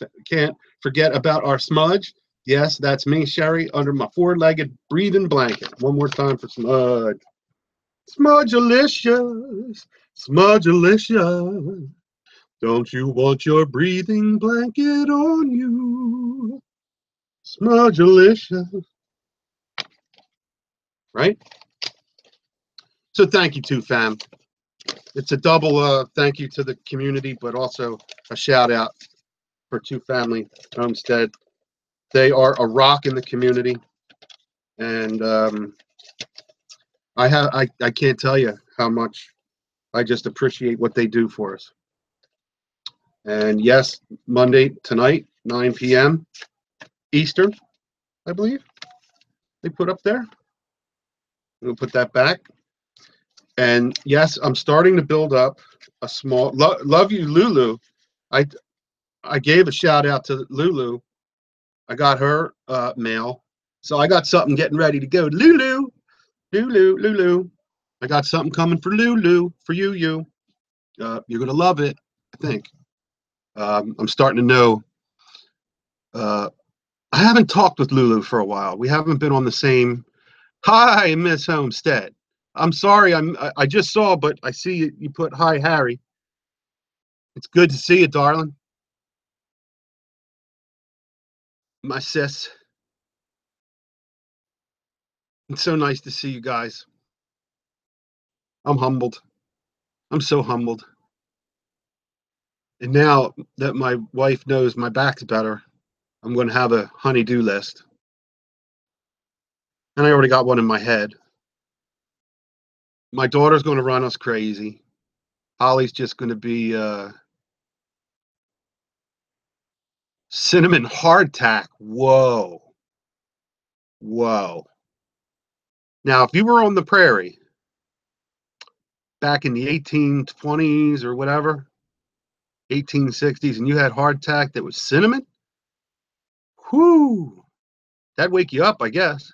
forget about our Smudge. Yes, that's me, Sherry, under my four-legged breathing blanket. One more time for Smudge. Smudgelicious, Smudgelicious. Don't you want your breathing blanket on you? Smudgelicious." Right? So thank you, Two Fam. It's a double thank you to the community, but also a shout out for Two Family Homestead. They are a rock in the community, and I can't tell you how much I just appreciate what they do for us. And yes, Monday tonight, 9 p.m. Eastern, I believe they put up there. We'll put that back. And yes, I'm starting to build up a small. Love you, Lulu. I gave a shout out to Lulu. I got her mail, so I got something getting ready to go. Lulu, Lulu, Lulu. I got something coming for Lulu for you. You're gonna love it, I think. I'm starting to know. I haven't talked with Lulu for a while. We haven't been on the same. Hi, Miss Homestead. I'm sorry. I just saw, but I see you put hi, Harry. It's good to see you, darling. My sis. It's so nice to see you guys. I'm humbled. I'm so humbled. And now that my wife knows my back's better, I'm going to have a honey-do list. And I already got one in my head. My daughter's going to run us crazy. Holly's just going to be cinnamon hardtack. Whoa. Whoa. Now, if you were on the prairie back in the 1820s or whatever, 1860s, and you had hardtack that was cinnamon, whoo, that'd wake you up, I guess.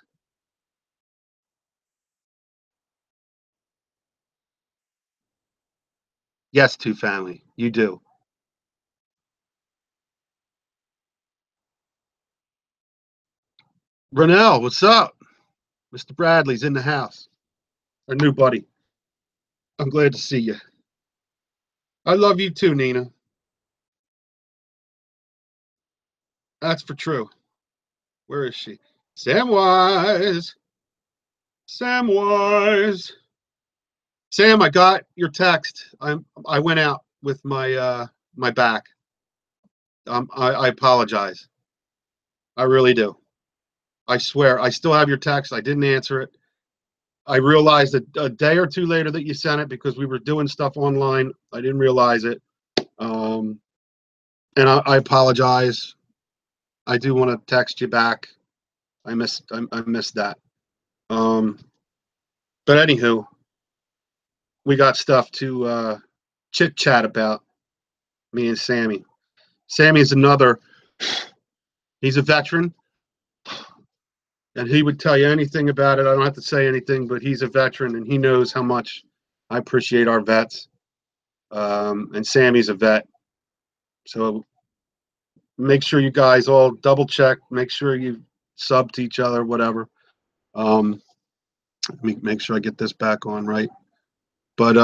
Yes, two family, you do. Ronell, what's up? Mr. Bradley's in the house. Our new buddy. I'm glad to see you. I love you too, Nina. That's for true. Where is she? Samwise. Samwise. Sam, I got your text. I went out with my back. I apologize. I really do. I swear. I still have your text. I didn't answer it. I realized a day or two later that you sent it because we were doing stuff online. I didn't realize it. And I apologize. I do want to text you back. I missed that. Um, but anywho, we got stuff to chit chat about. Me and Sammy. Sammy's another. He's a veteran, and he would tell you anything about it. I don't have to say anything, but he's a veteran, and he knows how much I appreciate our vets. And Sammy's a vet, so make sure you guys all double check. Make sure you sub to each other, whatever. Let me make sure I get this back on right. But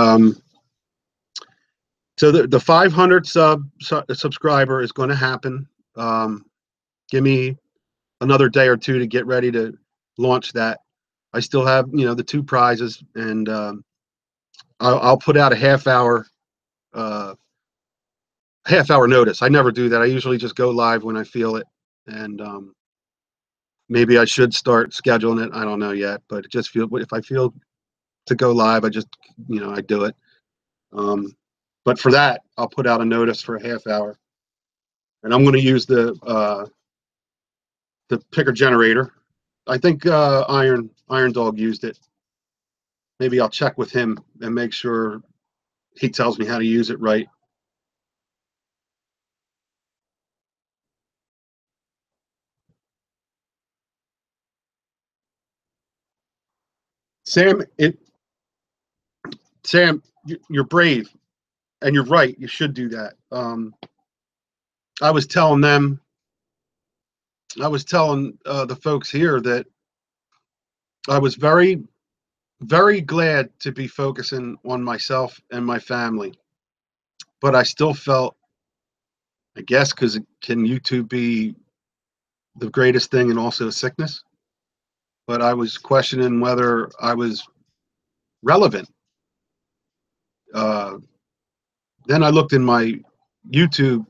so the 500 subscriber is going to happen. Give me another day or two to get ready to launch that. I still have the two prizes, and I'll put out a half hour notice. I never do that. I usually just go live when I feel it, and maybe I should start scheduling it. I don't know yet, but just feel if I feel to go live, I just I do it. But for that, I'll put out a notice for a half hour, and I'm going to use the picker generator. I think Iron Dog used it. Maybe I'll check with him and make sure he tells me how to use it right. Sam, Sam, you're brave, and you're right. You should do that. I was telling the folks here that I was very, very glad to be focusing on myself and my family, but I still felt, I guess, because can YouTube be the greatest thing and also a sickness? But I was questioning whether I was relevant. Uh, then I looked in my YouTube.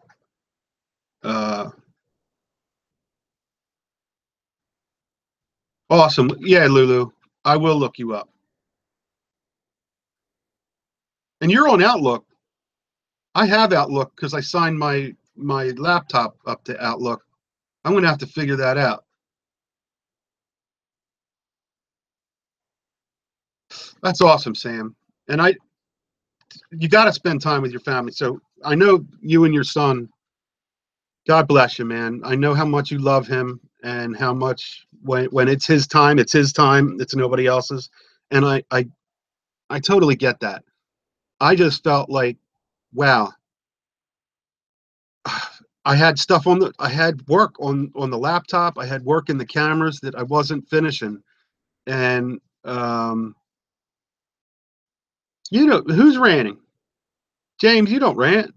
Awesome. Yeah, Lulu. I will look you up. And you're on Outlook. I have Outlook because I signed my laptop up to Outlook. I'm going to have to figure that out. That's awesome, Sam. And you got to spend time with your family. So I know you and your son. God bless you, man. I know how much you love him and how much when it's his time, it's his time. It's nobody else's. And I totally get that. I just felt like, wow, I had stuff I had work on the laptop. I had work in the cameras that I wasn't finishing. And who's ranting? James, you don't rant.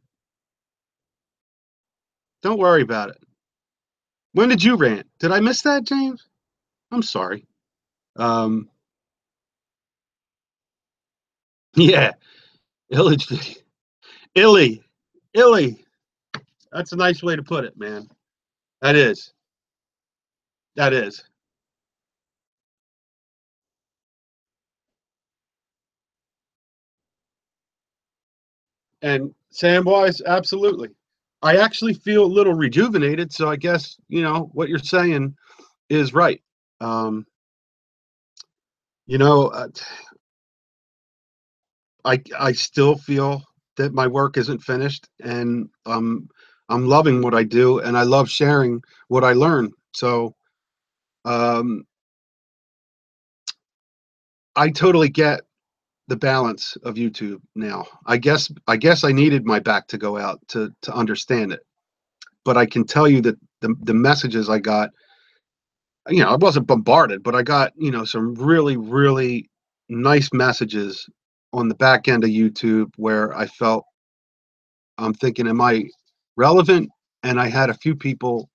Don't worry about it. When did you rant? Did I miss that, James? I'm sorry. Um, yeah, Illich video. Illy. That's a nice way to put it, man. That is. That is. And Samwise, absolutely. I actually feel a little rejuvenated, so I guess, what you're saying is right. Um, you know, uh, I still feel that my work isn't finished, and I'm loving what I do, and I love sharing what I learn. So um, I totally get the balance of YouTube now. I guess I needed my back to go out to understand it, but I can tell you that the messages I got, I wasn't bombarded, but I got, some really, really nice messages on the back end of YouTube where I felt, I'm thinking, am I relevant? And I had a few people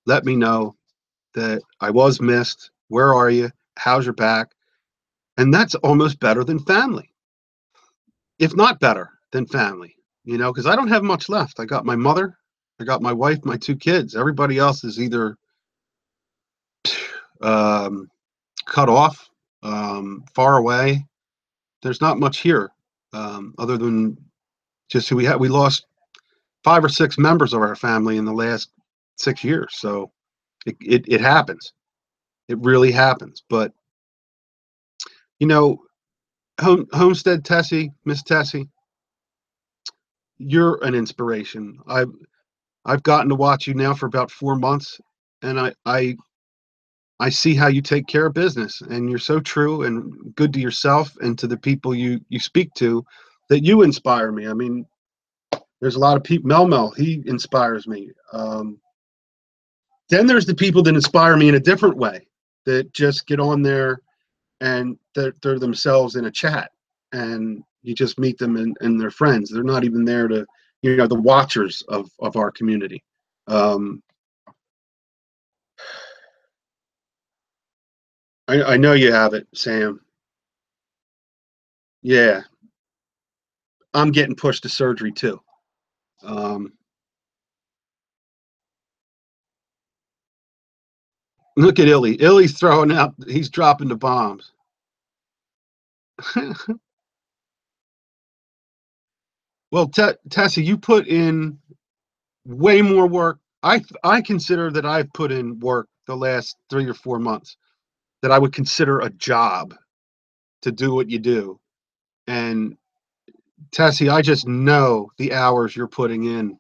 let me know that I was missed. Where are you? How's your back? And that's almost better than family, if not better than family, because I don't have much left. I got my mother, I got my wife, my two kids. Everybody else is either um, cut off, far away. There's not much here, other than just who we had. We lost 5 or 6 members of our family in the last 6 years. So it happens. It really happens. But you know, Homestead Tessie, Miss Tessie, you're an inspiration. I've gotten to watch you now for about 4 months, and I see how you take care of business, and you're so true and good to yourself and to the people you speak to, that you inspire me. I mean, there's a lot of people. Mel, he inspires me. Then there's the people that inspire me in a different way, that just get on there and they're themselves in a chat, and you just meet them and they're friends. They're not even there to, the watchers of our community. Um, I know you have it, Sam. Yeah, I'm getting pushed to surgery too. Um, Look at Illy. Illy's throwing out. He's dropping the bombs. Well, Tessie, you put in way more work. I consider that I've put in work the last 3 or 4 months that I would consider a job to do what you do. And Tessie, I just know the hours you're putting in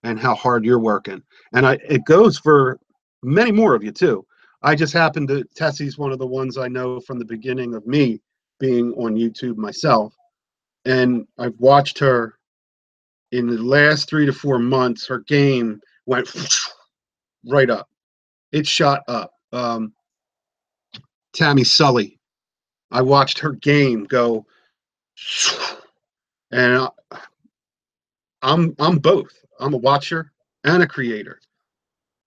and how hard you're working. And it goes for many more of you too. I just happen to, Tessie's one of the ones I know from the beginning of me being on YouTube myself. And I've watched her in the last 3 to 4 months. Her game went right up. It shot up. Tammy Sully, I watched her game go, and I'm both. I'm a watcher and a creator.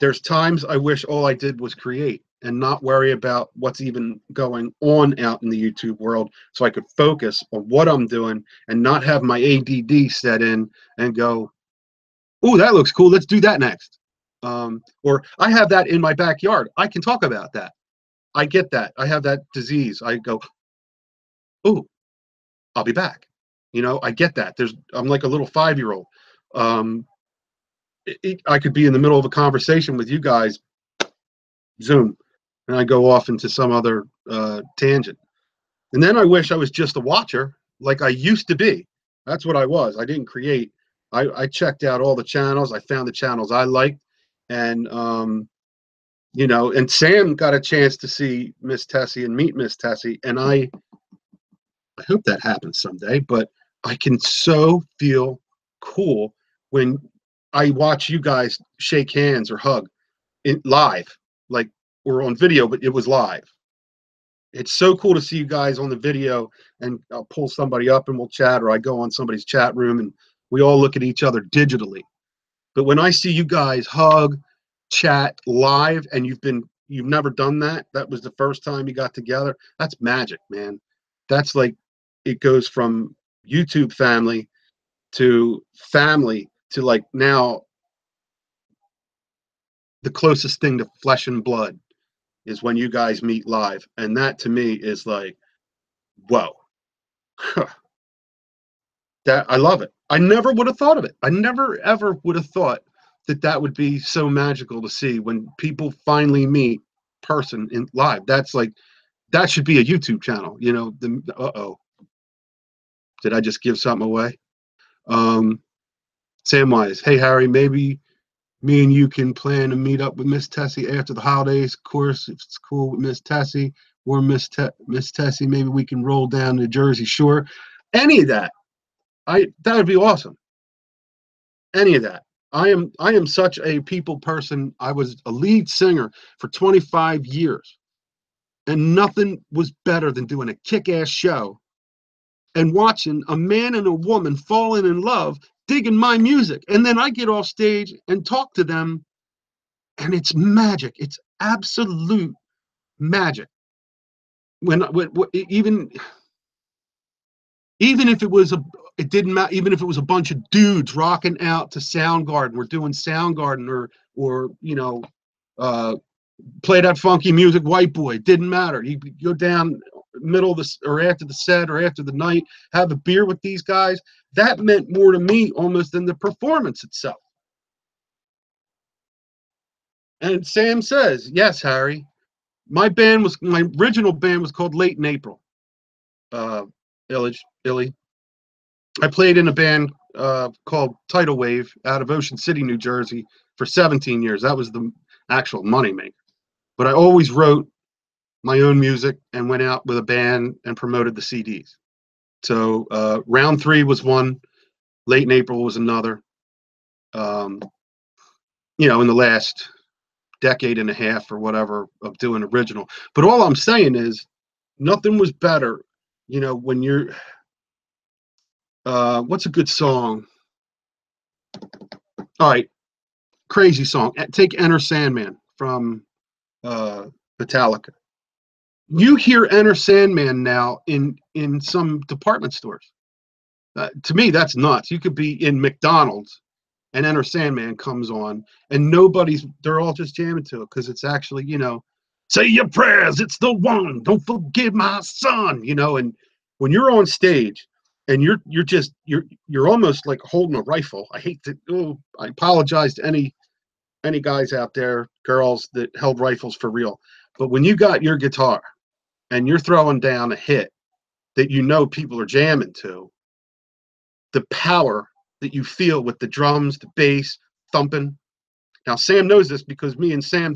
There's times I wish all I did was create and not worry about what's even going on out in the YouTube world, so I could focus on what I'm doing and not have my ADD set in and go, "Oh, that looks cool. Let's do that next." Or I have that in my backyard. I can talk about that. I get that. I have that disease. I go, "Oh, I'll be back." I get that. I'm like a little 5-year-old. Um, I could be in the middle of a conversation with you guys, Zoom, and I go off into some other tangent. And then I wish I was just a watcher like I used to be. That's what I was. I didn't create. I checked out all the channels. I found the channels I liked. And, and Sam got a chance to see Miss Tessie and meet Miss Tessie. And I hope that happens someday. But I can so feel cool when I watch you guys shake hands or hug live, like we're on video, but it was live. It's so cool to see you guys on the video, and I'll pull somebody up and we'll chat, or I go on somebody's chat room and we all look at each other digitally. But when I see you guys hug, chat live, and you've never done that, that was the first time you got together, that's magic, man. That's like, it goes from YouTube family to like now the closest thing to flesh and blood is when you guys meet live, and that to me is like, whoa. That I love it. I never would have thought of it. I never ever would have thought that that would be so magical to see when people finally meet person in live. That's like that should be a YouTube channel. You know, the uh-oh. Did I just give something away? Um Samwise, hey Harry, maybe me and you can plan to meet up with Miss Tessie after the holidays. Of course, if it's cool with Miss Tessie or Miss Tessie, maybe we can roll down to Jersey Shore. Any of that. That would be awesome. Any of that. I am such a people person. I was a lead singer for 25 years, and nothing was better than doing a kick-ass show and watching a man and a woman falling in love, digging my music. And then I get off stage and talk to them, and it's magic. It's absolute magic. When even if it was it didn't matter. Even if it was a bunch of dudes rocking out to Soundgarden, we're doing Soundgarden, or uh, play that funky music, white boy. It didn't matter. You go down middle of the or after the set or after the night, have a beer with these guys. That meant more to me almost than the performance itself. And Sam says, "Yes, Harry. My original band was called Late in April. Uh, Illy. I played in a band called Tidal Wave out of Ocean City, New Jersey, for 17 years. That was the actual moneymaker. But I always wrote my own music and went out with a band and promoted the CDs. So round three was one, Late in April was another. Um, in the last decade and a half or whatever of doing original. But all I'm saying is nothing was better. When you're what's a good song? All right, crazy song. Take Enter Sandman from Metallica. You hear Enter Sandman now in some department stores. To me, that's nuts. You could be in McDonald's and Enter Sandman comes on, and they're all just jamming to it because it's actually, say your prayers. It's the one. Don't forget my son. And when you're on stage and you're almost like holding a rifle. I hate to. Oh, I apologize to any guys out there, girls that held rifles for real. But when you got your guitar and you're throwing down a hit that people are jamming to, the power that you feel with the drums, the bass thumping. Now Sam knows this because me and Sam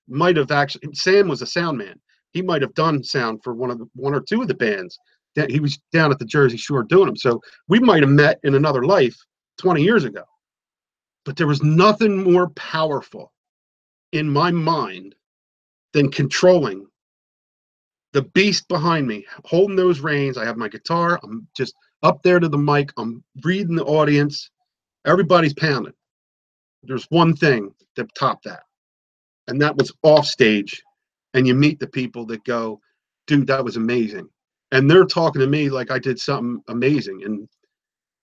might have actually. Sam was a sound man. He might have done sound for one or two of the bands that he was down at the Jersey Shore doing them. So we might have met in another life 20 years ago. But there was nothing more powerful in my mind than controlling the beast behind me, holding those reins. I have my guitar. I'm just up there to the mic. I'm reading the audience. Everybody's pounding. There's one thing that topped that, and that was off stage. And you meet the people that go, dude, that was amazing. And they're talking to me like I did something amazing. And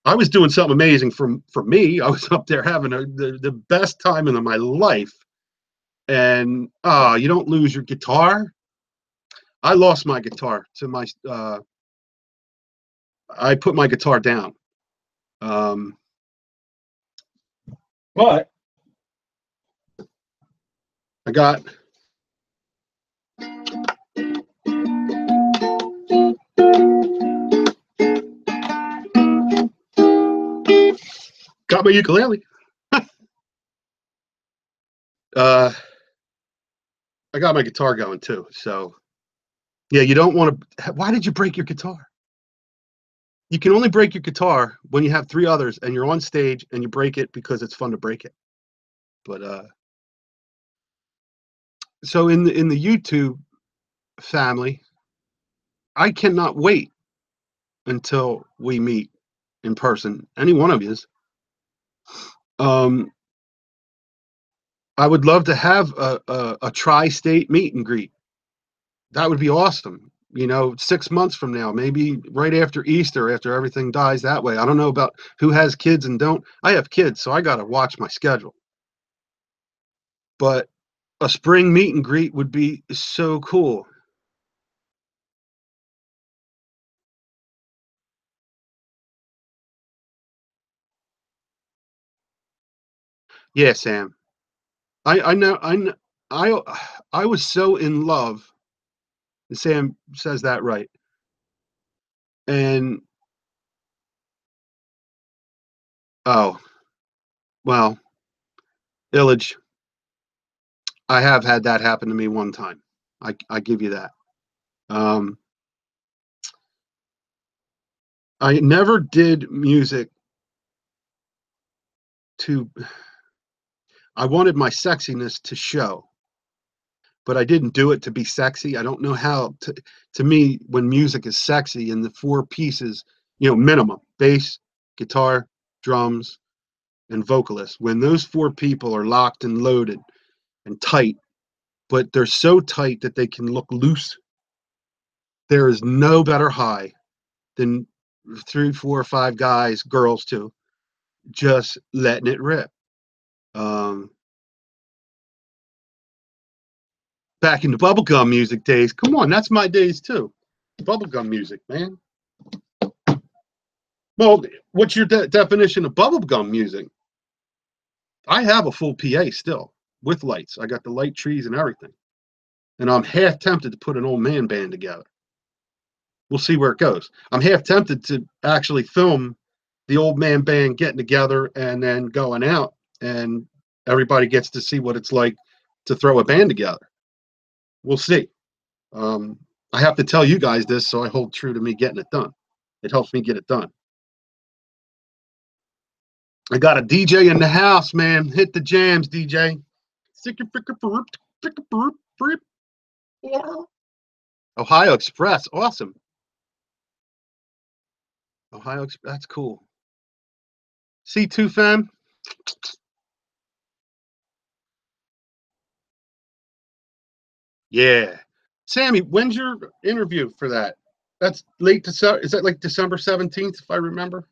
I was doing something amazing for me. I was up there having the best time in my life. And you don't lose your guitar. I lost my guitar I put my guitar down. But I got my ukulele. I got my guitar going too. So yeah, you don't want to. Why did you break your guitar? You can only break your guitar when you have three others and you're on stage and you break it because it's fun to break it. But so in the YouTube family, I cannot wait until we meet in person. Any one of yous. I would love to have a tri-state meet and greet. That would be awesome. 6 months from now, maybe right after Easter, after everything dies that way. I don't know about who has kids and don't. I have kids, so I got to watch my schedule. but a spring meet and greet would be so cool. Yeah, Sam. I know I I was so in love. Sam says that right. And oh, well, Illage, I have had that happen to me one time. I give you that. Um, I never did music to. I wanted my sexiness to show, but I didn't do it to be sexy. I don't know how to. To me, when music is sexy in the four pieces, minimum bass, guitar, drums, and vocalist. When those four people are locked and loaded and tight, but they're so tight that they can look loose, there is no better high than three, four, or five guys, girls too, just letting it rip. Um, Back in the bubblegum music days, come on, that's my days too. Bubblegum music, man. Well, what's your definition of bubblegum music? I have a full PA still with lights. I got the light trees and everything. And I'm half tempted to put an old man band together. We'll see where it goes. I'm half tempted to actually film the old man band getting together and then going out, and everybody gets to see what it's like to throw a band together. We'll see. I have to tell you guys this, so I hold true to me getting it done. It helps me get it done. I got a DJ in the house, man. Hit the jams, DJ. Ohio Express, awesome. Ohio Express, that's cool. C2 fam. Yeah. Sammy, when's your interview for that? That's late December. Is that like December 17th, if I remember?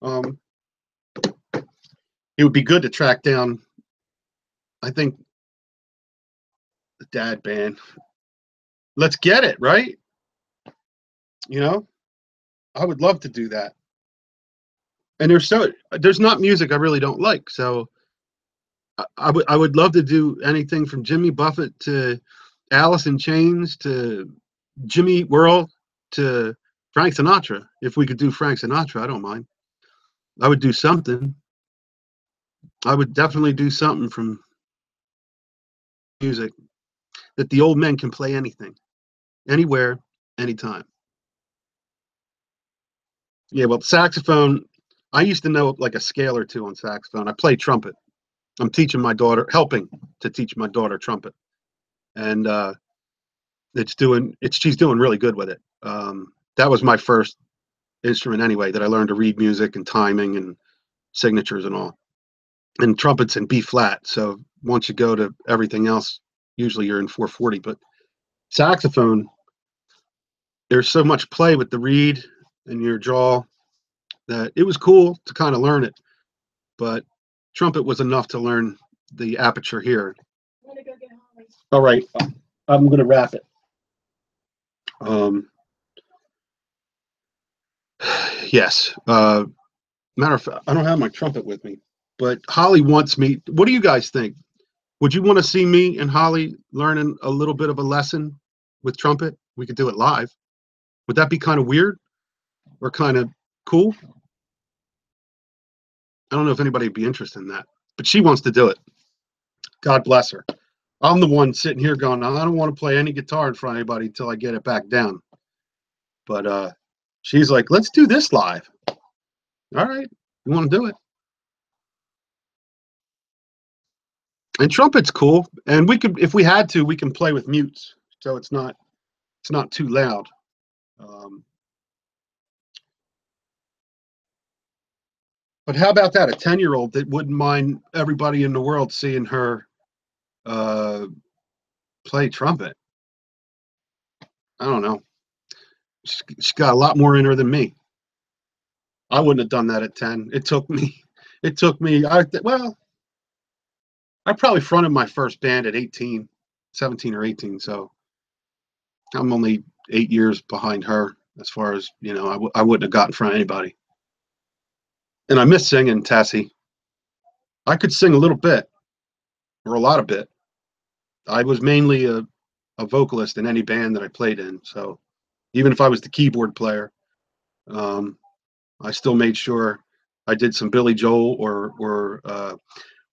Um, it would be good to track down, I think, the dad band. Let's get it, right? You know, I would love to do that. And there's not music I really don't like. So I would love to do anything from Jimmy Buffett to Alice in Chains to Jimmy Eat World to Frank Sinatra. If we could do Frank Sinatra, I don't mind. I would do something. I would definitely do something from music that the old men can play anything, anywhere, anytime. Yeah, well, saxophone, I used to know like a scale or two on saxophone. I play trumpet. I'm teaching my daughter, helping to teach my daughter trumpet. And she's doing really good with it. That was my first instrument anyway, that I learned to read music and timing and signatures and all. And trumpets in B flat. So once you go to everything else, usually you're in 440. But saxophone, there's so much play with the reed and your jaw that it was cool to kind of learn it. But trumpet was enough to learn the aperture here. All right, I'm going to wrap it. Yes. Matter of fact, I don't have my trumpet with me, but Holly wants me. What do you guys think? Would you want to see me and Holly learning a little bit of a lesson with trumpet? We could do it live. Would that be kind of weird or kind of cool? I don't know if anybody would be interested in that, but she wants to do it. God bless her. I'm the one sitting here going, I don't want to play any guitar in front of anybody until I get it back down. But she's like, let's do this live. All right, you want to do it? And trumpet's cool, and we could, if we had to, we can play with mutes, so it's not too loud. Um, but how about that? A 10-year-old that wouldn't mind everybody in the world seeing her uh, play trumpet. I don't know. She's got a lot more in her than me. I wouldn't have done that at 10. It took me. Well, I probably fronted my first band at 18, 17 or 18. So I'm only 8 years behind her as far as, I wouldn't have got in front of anybody. And I miss singing, Tessie. I could sing a little bit or a lot of bit. I was mainly a vocalist in any band that I played in. So even if I was the keyboard player, I still made sure I did some Billy Joel or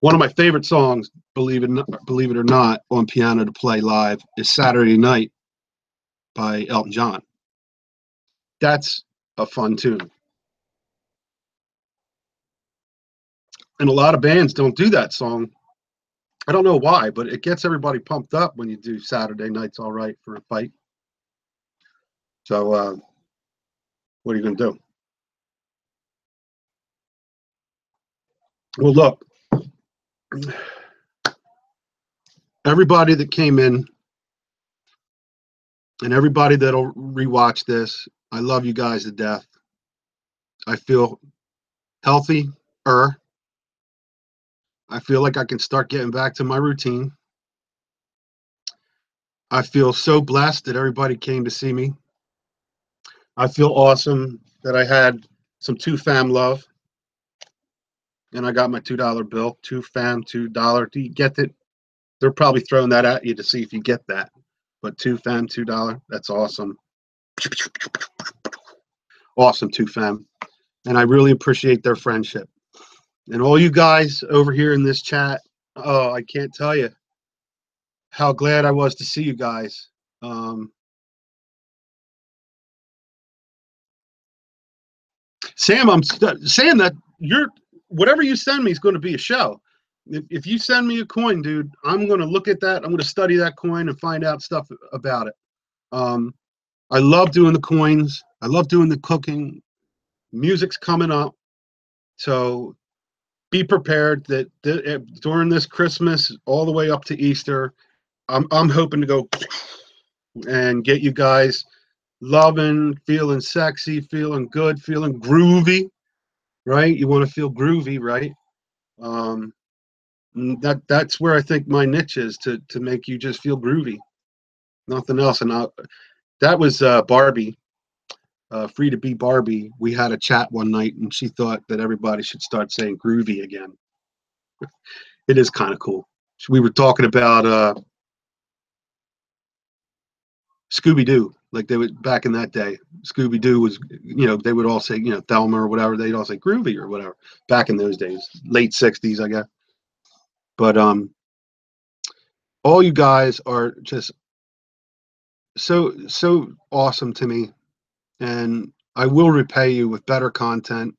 one of my favorite songs, believe it or not, on piano to play live is Saturday Night by Elton John. That's a fun tune. And a lot of bands don't do that song. I don't know why, but it gets everybody pumped up when you do Saturday Night's All Right for a Fight. So what are you going to do? Well, look, everybody that came in and everybody that'll rewatch this, I love you guys to death. I feel healthier. I feel like I can start getting back to my routine. I feel so blessed that everybody came to see me. I feel awesome that I had some two fam love. And I got my $2 bill. Two fam, $2. Do you get it? They're probably throwing that at you to see if you get that. But two fam, $2. That's awesome. Awesome, two fam. And I really appreciate their friendship. And all you guys over here in this chat, oh, I can't tell you how glad I was to see you guys. Sam, I'm saying that whatever you send me is going to be a show. If you send me a coin, dude, I'm going to look at that. I'm going to study that coin and find out stuff about it. I love doing the coins. I love doing the cooking. Music's coming up. So be prepared that during this Christmas all the way up to Easter, I'm hoping to go and get you guys loving, feeling sexy, feeling good, feeling groovy, right? You want to feel groovy, right? That's where I think my niche is, to make you just feel groovy, nothing else. And that was Barbie, Free to Be Barbie. We had a chat one night, and she thought that everybody should start saying groovy again. It is kind of cool. We were talking about Scooby-Doo, like they would back in that day. Scooby-Doo was, they would all say, Thelma or whatever. They'd all say groovy or whatever back in those days, late 60s, I guess. But all you guys are just so awesome to me, and I will repay you with better content.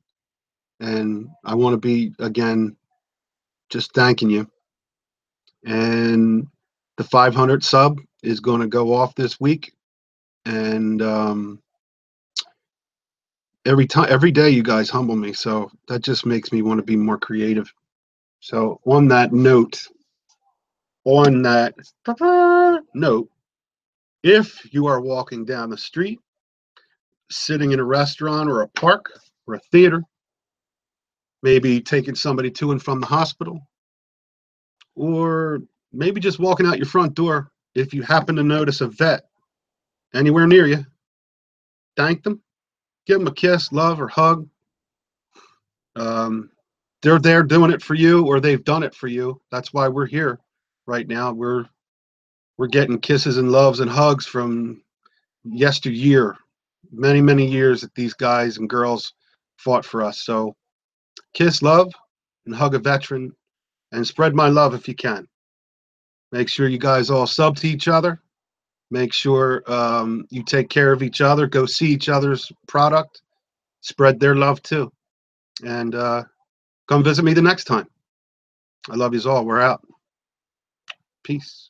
And I want to be, again, just thanking you. And the 500 sub is going to go off this week, and every day you guys humble me, so that just makes me want to be more creative. So on that note, if you are walking down the street, sitting in a restaurant or a park or a theater, maybe taking somebody to and from the hospital, or maybe just walking out your front door, if you happen to notice a vet anywhere near you, thank them, give them a kiss, love, or hug. They're there doing it for you, or they've done it for you. That's why we're here right now. We're getting kisses and loves and hugs from yesteryear, many years that these guys and girls fought for us. So kiss, love, and hug a veteran, and spread my love if you can. Make sure you guys all sub to each other. Make sure you take care of each other. Go see each other's product. Spread their love too. And come visit me the next time. I love yous all. We're out. Peace.